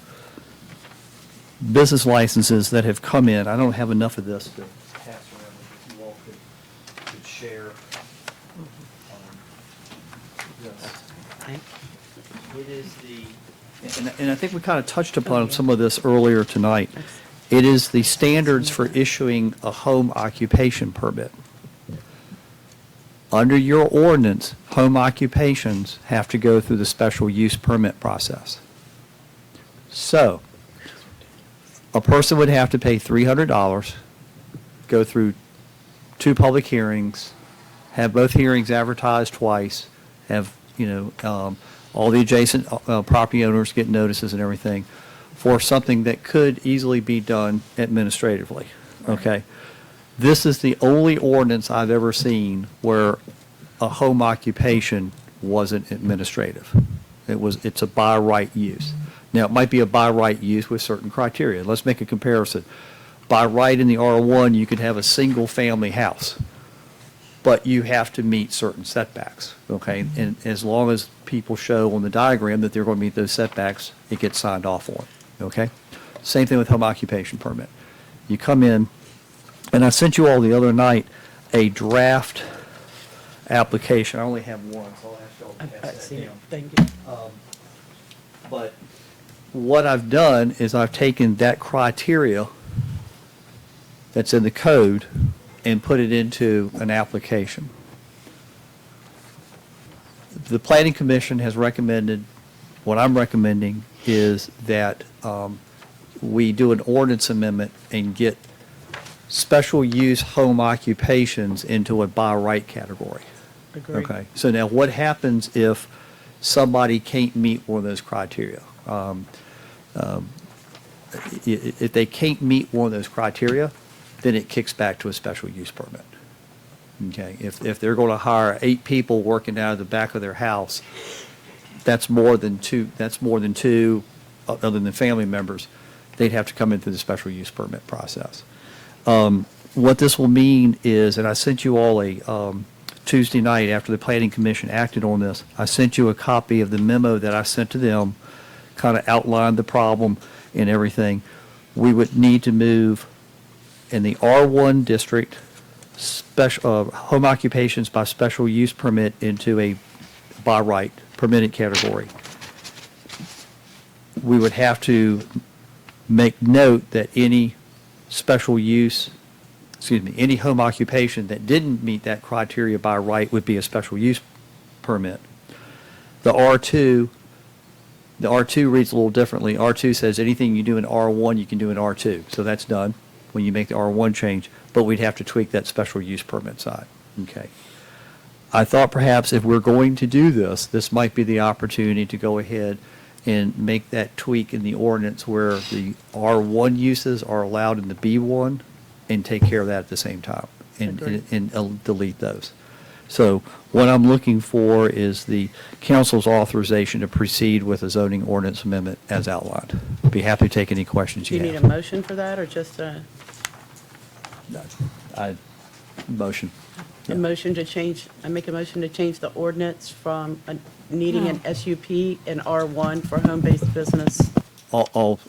business licenses that have come in. I don't have enough of this to pass around, if you all could share. This. It is and I think we kind of touched upon some of this earlier tonight. It is the standards for issuing a home occupation permit. Under your ordinance, home occupations have to go through the special use permit process. So, a person would have to pay $300, go through 2 public hearings, have both hearings advertised twice, have, all the adjacent property owners get notices and everything for something that could easily be done administratively, okay? This is the only ordinance I've ever seen where a home occupation wasn't administrative. It's a by right use. Now, it might be a by right use with certain criteria. Let's make a comparison. By right in the R1, you could have a single-family house, but you have to meet certain setbacks, okay? And as long as people show on the diagram that they're going to meet those setbacks, it gets signed off on, okay? Same thing with home occupation permit. You come in, and I sent you all the other night a draft application. I only have one, so I'll have to all pass that See, down. thank you. But what I've done is I've taken that criteria that's in the code and put it into an application. The Planning Commission has recommended, what I'm recommending is that we do an ordinance amendment and get special use home occupations into a by right category. Agreed. Okay, so now what happens if somebody can't meet one of those criteria? If they can't meet one of those criteria, then it kicks back to a special use permit. Okay, if they're going to hire 8 people working out of the back of their house, that's more than two, other than family members, they'd have to come in through the special use permit process. What this will mean is, and I sent you all a, Tuesday night after the Planning Commission acted on this, I sent you a copy of the memo that I sent to them, kind of outlined the problem and everything. We would need to move in the R1 district, special, home occupations by special use permit into a by right permitted category. We would have to make note that any any home occupation that didn't meet that criteria by right would be a special use permit. The R2 reads a little differently. R2 says anything you do in R1, you can do in R2. So that's done when you make the R1 change, but we'd have to tweak that special use permit side. Okay. I thought perhaps if we're going to do this, this might be the opportunity to go ahead and make that tweak in the ordinance where the R1 uses are allowed in the B1 and take care of that at the same time and delete those. So what I'm looking for is the council's authorization to proceed with a zoning ordinance amendment as outlined. Be happy to take any questions Do you you need have. a motion for that, or just a Motion. motion to change, I make a motion to change the ordinance from needing an SUP in R1 for home-based business? All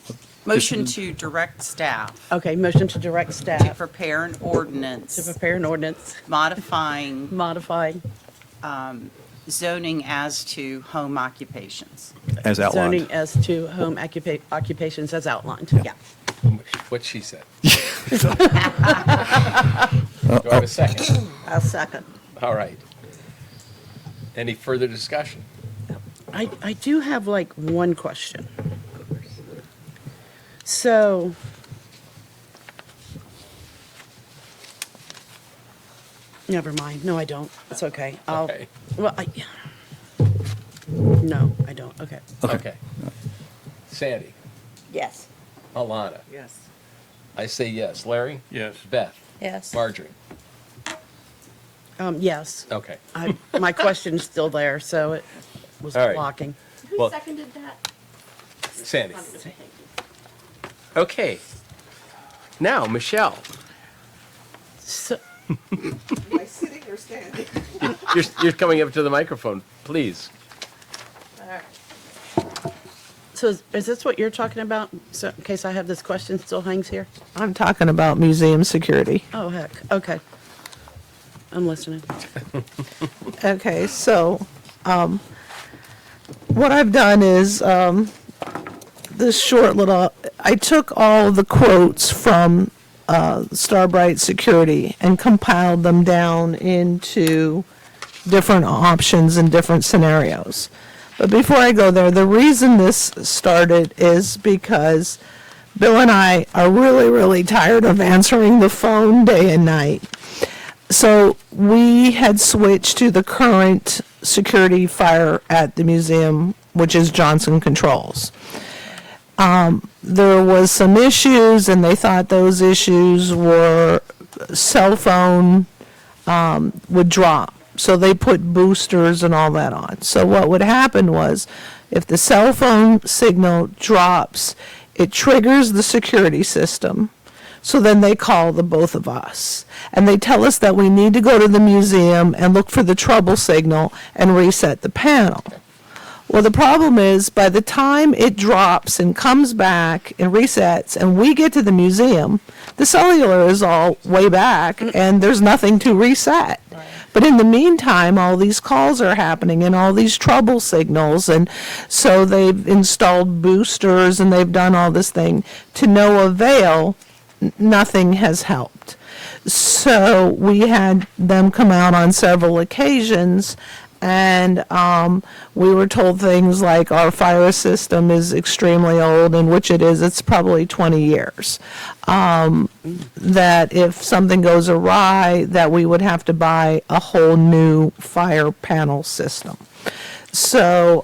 Motion to direct staff Okay, motion to direct to staff prepare an to ordinance prepare an ordinance modifying modifying zoning as to home occupations. as outlined. zoning as to home occupations as outlined. Yeah. What she said. Do I have a second? I'll second. All right. Any further discussion? I do have like one question. So, never mind. No, I don't. It's okay. Okay. Well, no, I don't. Okay. Okay. Sandy, Yes. Alana, Yes. I say yes. Larry? Yes. Beth? Yes. Marjorie? Yes. Okay. My question's still there, so it was All right. blocking. Who Well- seconded that? Sandy. Okay. Now, Michelle, So, Am I sitting or standing? you're coming up to the microphone, please. so is this what you're talking about? So in case I have this question still hangs here? I'm talking about museum security. Oh, heck. Okay. I'm listening. Okay, so, what I've done is, this short little, I took all the quotes from, Starbright Security and compiled them down into different options and different scenarios. But before I go there, the reason this started is because Bill and I are really, really tired of answering the phone day and night. So we had switched to the current security fire at the museum, which is Johnson Controls. There was some issues, and they thought those issues were cell phone would drop. So they put boosters and all that on. So what would happen was, if the cell phone signal drops, it triggers the security system. So then they call the both of us. And they tell us that we need to go to the museum and look for the trouble signal and reset the panel. Well, the problem is, by the time it drops and comes back and resets, and we get to the museum, the cellular is all way back, and there's nothing to reset. But in the meantime, all these calls are happening and all these trouble signals, and so they've installed boosters and they've done all this thing. To no avail, nothing has helped. So we had them come out on several occasions, and we were told things like our fire system is extremely old, and which it is, it's probably 20 years. That if something goes awry, that we would have to buy a whole new fire panel system. So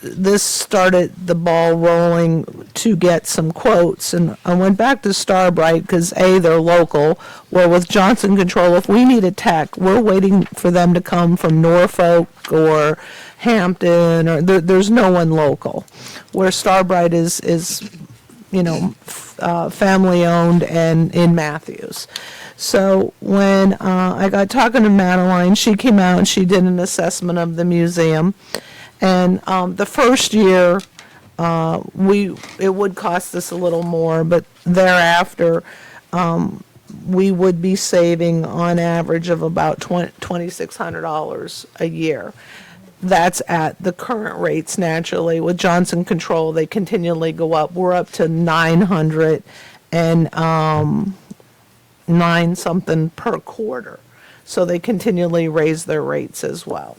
this started the ball rolling to get some quotes, and I went back to Starbright because A, they're local, where with Johnson Control, if we need a tech, we're waiting for them to come from Norfolk or Hampton, or there's no one local. Where Starbright is family owned and in Matthews. So when I got talking to Madeline, she came out and she did an assessment of the museum. And the first year, it would cost us a little more, but thereafter, we would be saving on average of about $2,600 a year. That's at the current rates naturally. With Johnson Control, they continually go up. We're up to 900 and 9 something per quarter. So they continually raise their rates as well.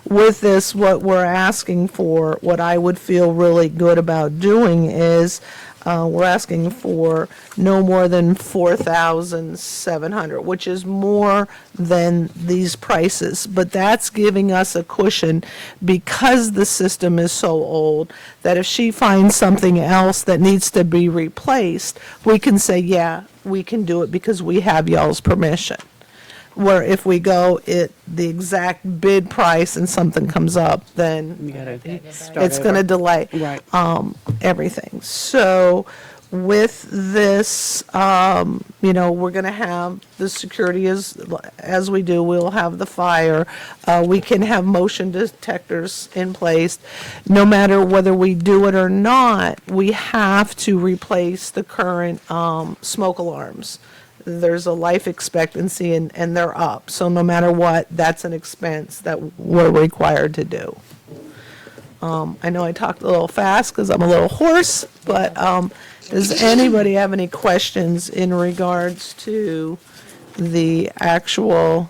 With this, what we're asking for, what I would feel really good about doing is, we're asking for no more than $4,700, which is more than these prices. But that's giving us a cushion because the system is so old that if she finds something else that needs to be replaced, we can say, yeah, we can do it because we have y'all's permission. Where if we go at the exact bid price and something comes up, then it's going to delay everything. So with this, we're going to have the security as we do. We'll have the fire. We can have motion detectors in place. No matter whether we do it or not, we have to replace the current smoke alarms. There's a life expectancy and they're up. So no matter what, that's an expense that we're required to do. I know I talked a little fast because I'm a little hoarse, but does anybody have any questions in regards to the actual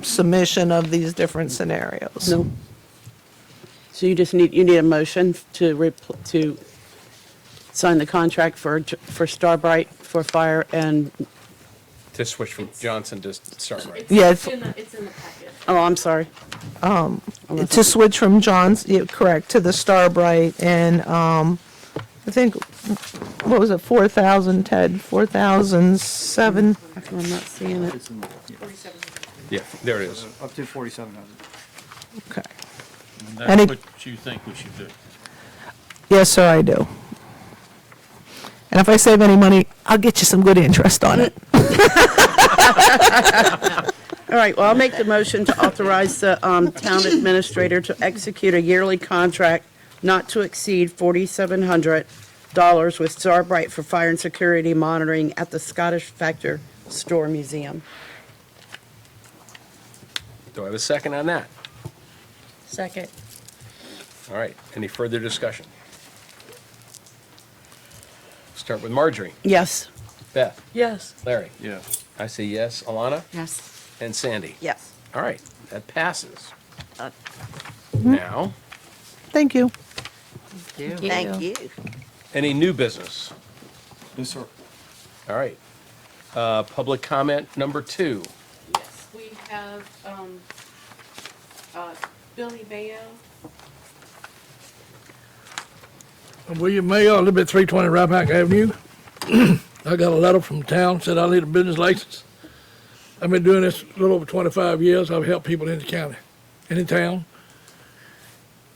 submission of these different scenarios? No. So you need a motion to sign the contract for Starbright for fire and, To switch from Johnson to Starbright. Yeah, It's in the packet. oh, I'm sorry. to switch from John's, yeah, correct, to the Starbright, and I think, what was it, 4,000, Ted, 4,007? How come I'm not seeing it? Yeah, there it is. Up to 47,000. Okay. And Any- that's what you think we should do. Yes, sir, I do. And if I save any money, I'll get you some good interest on it. All right, well, I'll make the motion to authorize the town administrator to execute a yearly contract not to exceed $4,700 with Starbright for fire and security monitoring at the Scottish Factor Store Museum. Do I have a second on that? Second. All right, any further discussion? Start with Marjorie. Yes. Beth. Yes. Larry. Yes. I say yes. Alana? Yes. And Sandy? Yes. All right, that passes. Uh, Now, Thank you. Thank you. any new business? Yes, sir. All right. Public comment number 2. Yes, we have, Billy Bayo. William Mayo, I live at 320 Rappahannock Avenue. I got a letter from town, said I need a business license. I've been doing this a little over 25 years. I've helped people in the county, in the town.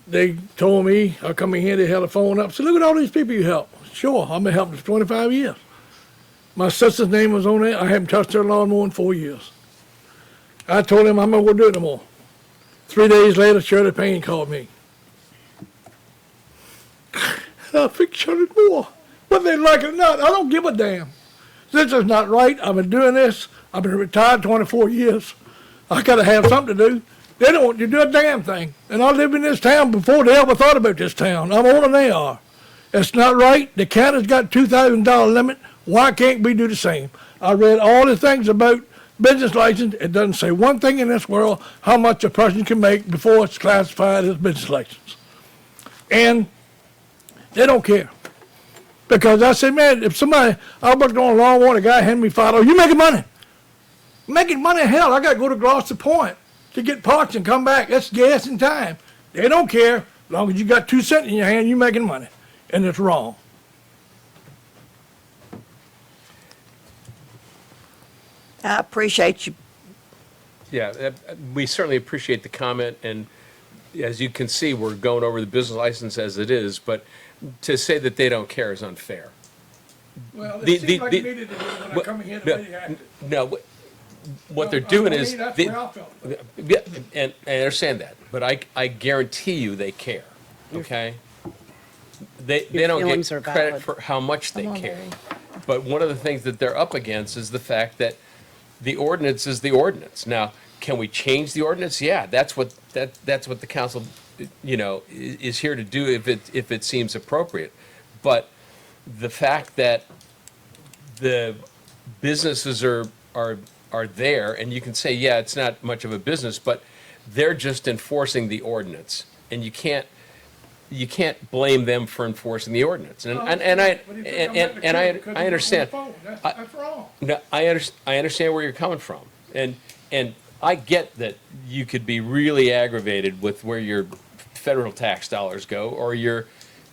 They told me, I come in here, they held the phone up, said, look at all these people you help. Sure, I've been helping for 25 years. My sister's name was on there. I haven't touched her lawnmower in 4 years. I told him I'm not going to do it no more. 3 days later, Shirley Payne called me. I think Shirley Moore, whether they like it or not, I don't give a damn. This is not right. I've been doing this. I've been retired 24 years. I got to have something to do. They don't want you to do a damn thing. And I lived in this town before they ever thought about this town. I'm older than they are. It's not right. The county's got $2,000 limit. Why can't we do the same? I read all the things about business license. It doesn't say one thing in this world how much a person can make before it's classified as business license. And they don't care. Because I said, man, if somebody, I worked on a lawnmower, a guy handed me $5, you making money? Making money, hell, I got to go to Gloucester Point to get parts and come back. That's gas and time. They don't care. As long as you got 2 cents in your hand, you're making money. And it's wrong. I appreciate you. Yeah, we certainly appreciate the comment, and as you can see, we're going over the business license as it is, but to say that they don't care is unfair. Well, The- it the- seems like the- me to do when I what- come in here no, to be No, what they're No, I doing mean, is, that's they- the way I felt. yeah, and I understand that, but I guarantee you they care, okay? They don't feelings get are credit valid. for how much they Come on, care. Barry. But one of the things that they're up against is the fact that the ordinance is the ordinance. Now, can we change the ordinance? Yeah, that's what the council, is here to do if it seems appropriate. But the fact that the businesses are there, and you can say, yeah, it's not much of a business, but they're just enforcing the ordinance, and you can't blame them for enforcing the ordinance. And I understand. That's wrong. No, I understand where you're coming from, and I get that you could be really aggravated with where your federal tax dollars go, or your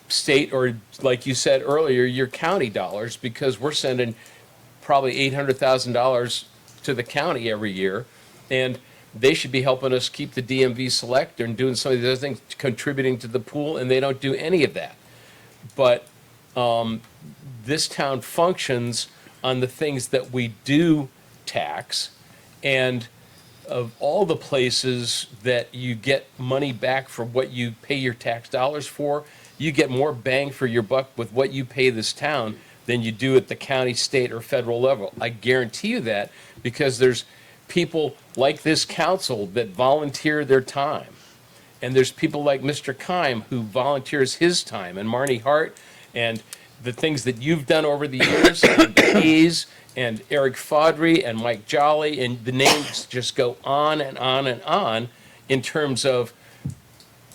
state, or like you said earlier, your county dollars, because we're sending probably $800,000 to the county every year, and they should be helping us keep the DMV select and doing some of these other things, contributing to the pool, and they don't do any of that. But this town functions on the things that we do tax, and of all the places that you get money back for what you pay your tax dollars for, you get more bang for your buck with what you pay this town than you do at the county, state, or federal level. I guarantee you that, because there's people like this council that volunteer their time. And there's people like Mr. Kime who volunteers his time, and Marnie Hart, and the things that you've done over the years, and Hayes, and Eric Fodry, and Mike Jolly, and the names just go on and on and on in terms of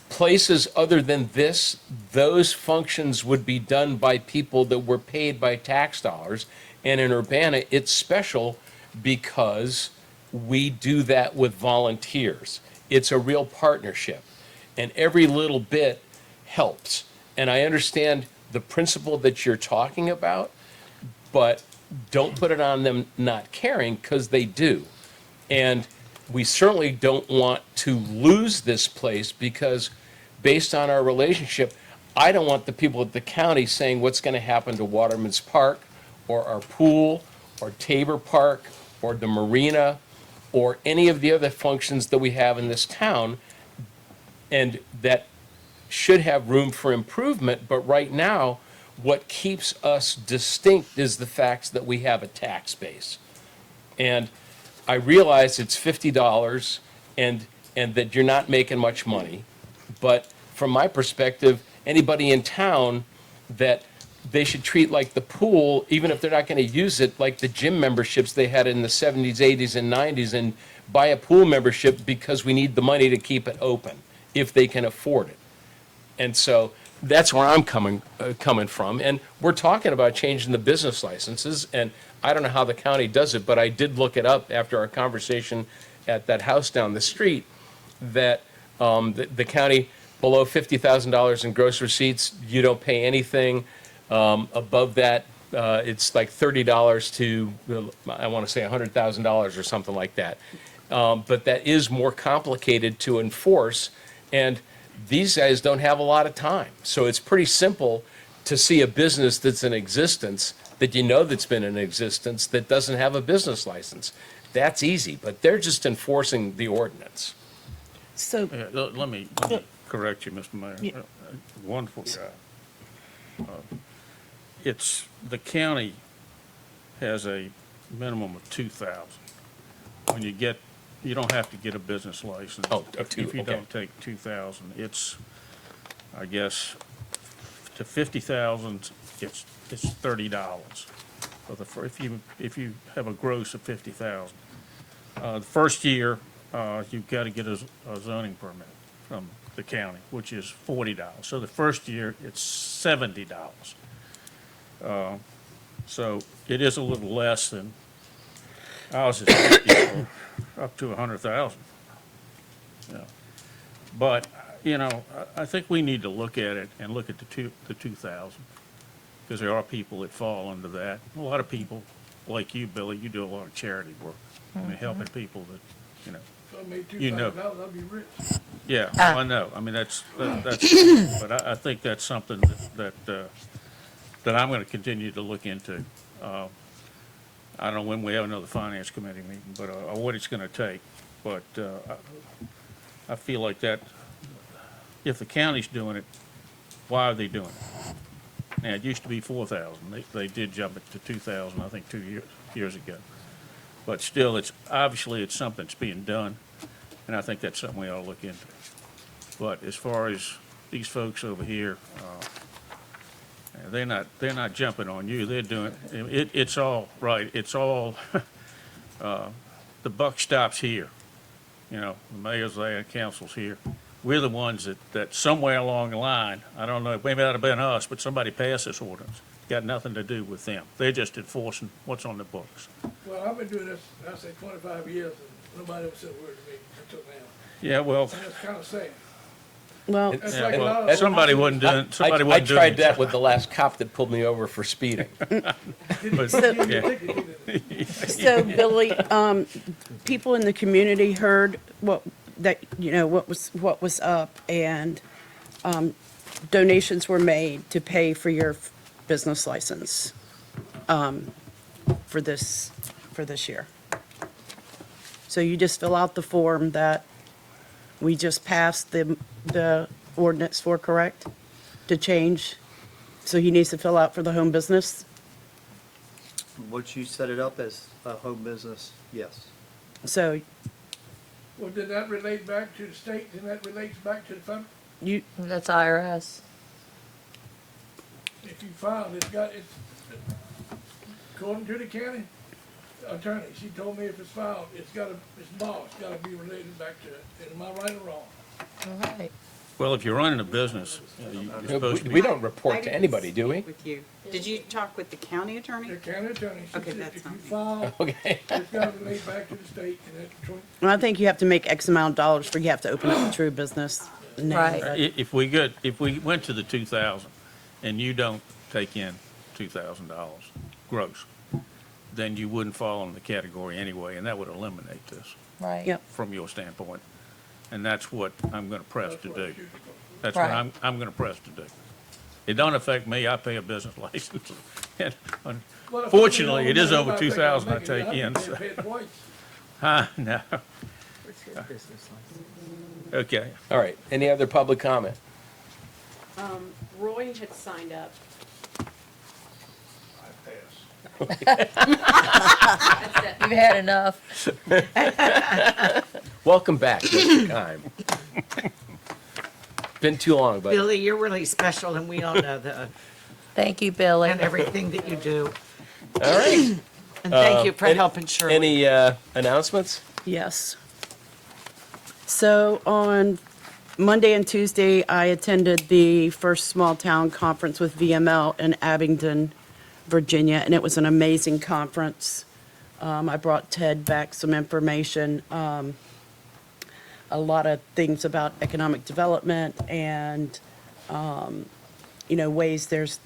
places other than this. Those functions would be done by people that were paid by tax dollars. And in Urbana, it's special because we do that with volunteers. It's a real partnership, and every little bit helps. And I understand the principle that you're talking about, but don't put it on them not caring, because they do. And we certainly don't want to lose this place, because based on our relationship, I don't want the people at the county saying what's going to happen to Waterman's Park, or our pool, or Tabor Park, or the marina, or any of the other functions that we have in this town, and that should have room for improvement. But right now, what keeps us distinct is the fact that we have a tax base. And I realize it's $50 and that you're not making much money. But from my perspective, anybody in town, that they should treat like the pool, even if they're not going to use it, like the gym memberships they had in the 70s, 80s, and 90s, and buy a pool membership because we need the money to keep it open, if they can afford it. And so that's where I'm coming from. And we're talking about changing the business licenses, and I don't know how the county does it, but I did look it up after our conversation at that house down the street, that the county, below $50,000 in gross receipts, you don't pay anything. Above that, it's like $30 to, I want to say $100,000 or something like that. But that is more complicated to enforce, and these guys don't have a lot of time. So it's pretty simple to see a business that's in existence, that you know that's been in existence, that doesn't have a business license. That's easy, but they're just enforcing the ordinance. So, Yeah, let me correct you, Mr. Mayor. Yeah. Wonderful guy. It's, the county has a minimum of 2,000. When you get, you don't have to get a business license. Oh, of two, If you okay. don't take 2,000, it's, I guess, to 50,000, it's $30. For the, if you have a gross of 50,000. The first year, you've got to get a zoning permit from the county, which is $40. So the first year, it's $70. So it is a little less than, ours is 50 for up to 100,000. Yeah. But, you know, I think we need to look at it and look at the 2,000, because there are people that fall under that. A lot of people, like you, Billy, you do a lot of charity work, I mean, helping people that, you know. So I made You know. $2,000, I'll be rich. Yeah, I know. I mean, that's, but I think that's something that I'm gonna continue to look into. I don't know when we have another finance committee meeting, but, what it's gonna take. But, I feel like that, if the county's doing it, why are they doing it? Now, it used to be 4,000. They did jump it to 2,000, I think, 2 years ago. But still, it's, obviously, it's something that's being done, and I think that's something we ought to look into. But as far as these folks over here, they're not jumping on you. They're doing, it's all right. It's all, the buck stops here. You know, the mayor's there, council's here. We're the ones that somewhere along the line, I don't know, maybe that'd have been us, but somebody passed this ordinance. Got nothing to do with them. They're just enforcing what's on the books. Well, I've been doing this, I say 25 years, and nobody ever said a word to me until now. Yeah, well, And it's kind of sad. well, It's yeah, like a well, lot of- somebody wasn't doing, somebody I wasn't doing. tried that with the last cop that pulled me over for speeding. But, yeah. so Billy, people in the community heard what was up, and donations were made to pay for your business license for this year. So you just fill out the form that we just passed the ordinance for, correct? To change, so he needs to fill out for the home business? Once you set it up as a home business, yes. So Well, did that relate back to the state, and that relates back to the federal? you, That's IRS. If you filed, it's according to the county attorney, she told me if it's filed, it's law, it's gotta be related back to it. Am I right or wrong? All right. Well, if you're running a business, you're supposed to We be, don't report to anybody, do we? With you. Did you talk with the county attorney? The county attorney, she Okay, said that's if you not me. file, Okay. it's gotta relate back to the state, and that's I think you have to make X amount of dollars for you have to open up a true business name. Right. if we went to the 2,000 and you don't take in $2,000 gross, then you wouldn't fall in the category anyway, and that would eliminate this Right. Yep. from your standpoint. And that's what I'm gonna press to do. true. That's what Right. I'm gonna press to do. It don't affect me, I pay a business license. And Well, if Fortunately, I it is over think 2,000 I make it, take I'd in, pay so. it twice. Huh, no, okay. All right. Any other public comment? Roy had signed up. I pass. You've had enough. Welcome back, Mr. Kime. Been too long, but Billy, you're really special, and we all know that, Thank you, Billy. and everything that you do. all right. And thank you for any- helping Shirley. Any announcements? Yes. So on Monday and Tuesday, I attended the first small town conference with VML in Abingdon, Virginia, and it was an amazing conference. I brought Ted back some information, a lot of things about economic development and, ways there's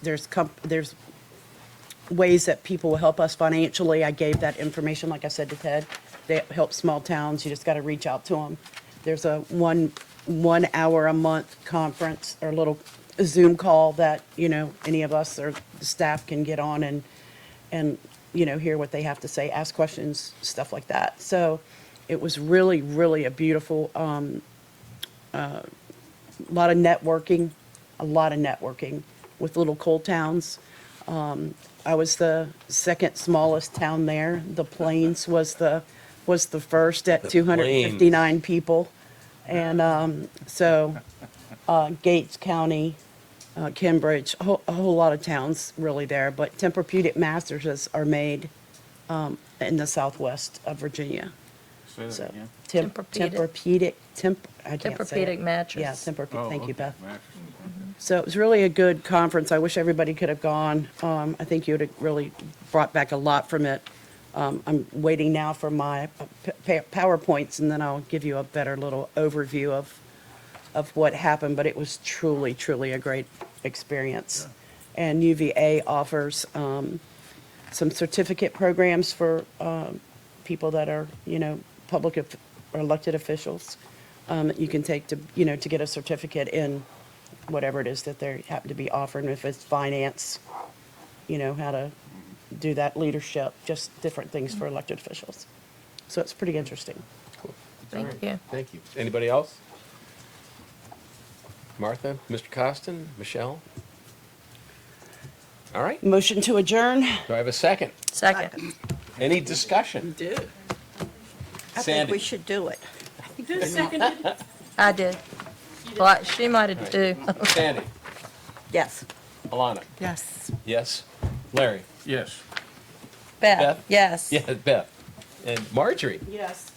ways that people will help us financially. I gave that information, like I said to Ted. They help small towns. You just got to reach out to them. There's a 1 hour a month conference or little Zoom call that, any of us or the staff can get on and hear what they have to say, ask questions, stuff like that. So it was really, really a beautiful, lot of networking with little coal towns. I was the second smallest town there. The Plains was the first at 259 people. And Gates County, Cambridge, a whole lot of towns really there. But Tempur-Pedic mattresses are made in the southwest of Virginia. Say that So, again. Tempur-Pedic. I can't say it. Tempur-Pedic mattress. Yeah, Tempur-Pedic, thank you, okay. Beth. So it was really a good conference. I wish everybody could have gone. I think you would have really brought back a lot from it. I'm waiting now for my PowerPoints, and then I'll give you a better little overview of what happened, but it was truly, truly a great experience. And UVA offers some certificate programs for people that are, public or elected officials that you can take to get a certificate in whatever it is that they happen to be offering, if it's finance, how to do that, leadership, just different things for elected officials. So it's pretty interesting. Thank you. Thank you. Anybody else? Martha, Mr. Costin, Michelle? All right. Motion to adjourn? Do I have a second? Second. Any discussion? I think Sandy. we should do it. I did. Well, she might have too. Sandy? Yes. Alana? Yes. Yes. Larry? Yes. Beth, Beth? yes. Yeah, Beth. And Marjorie? Yes.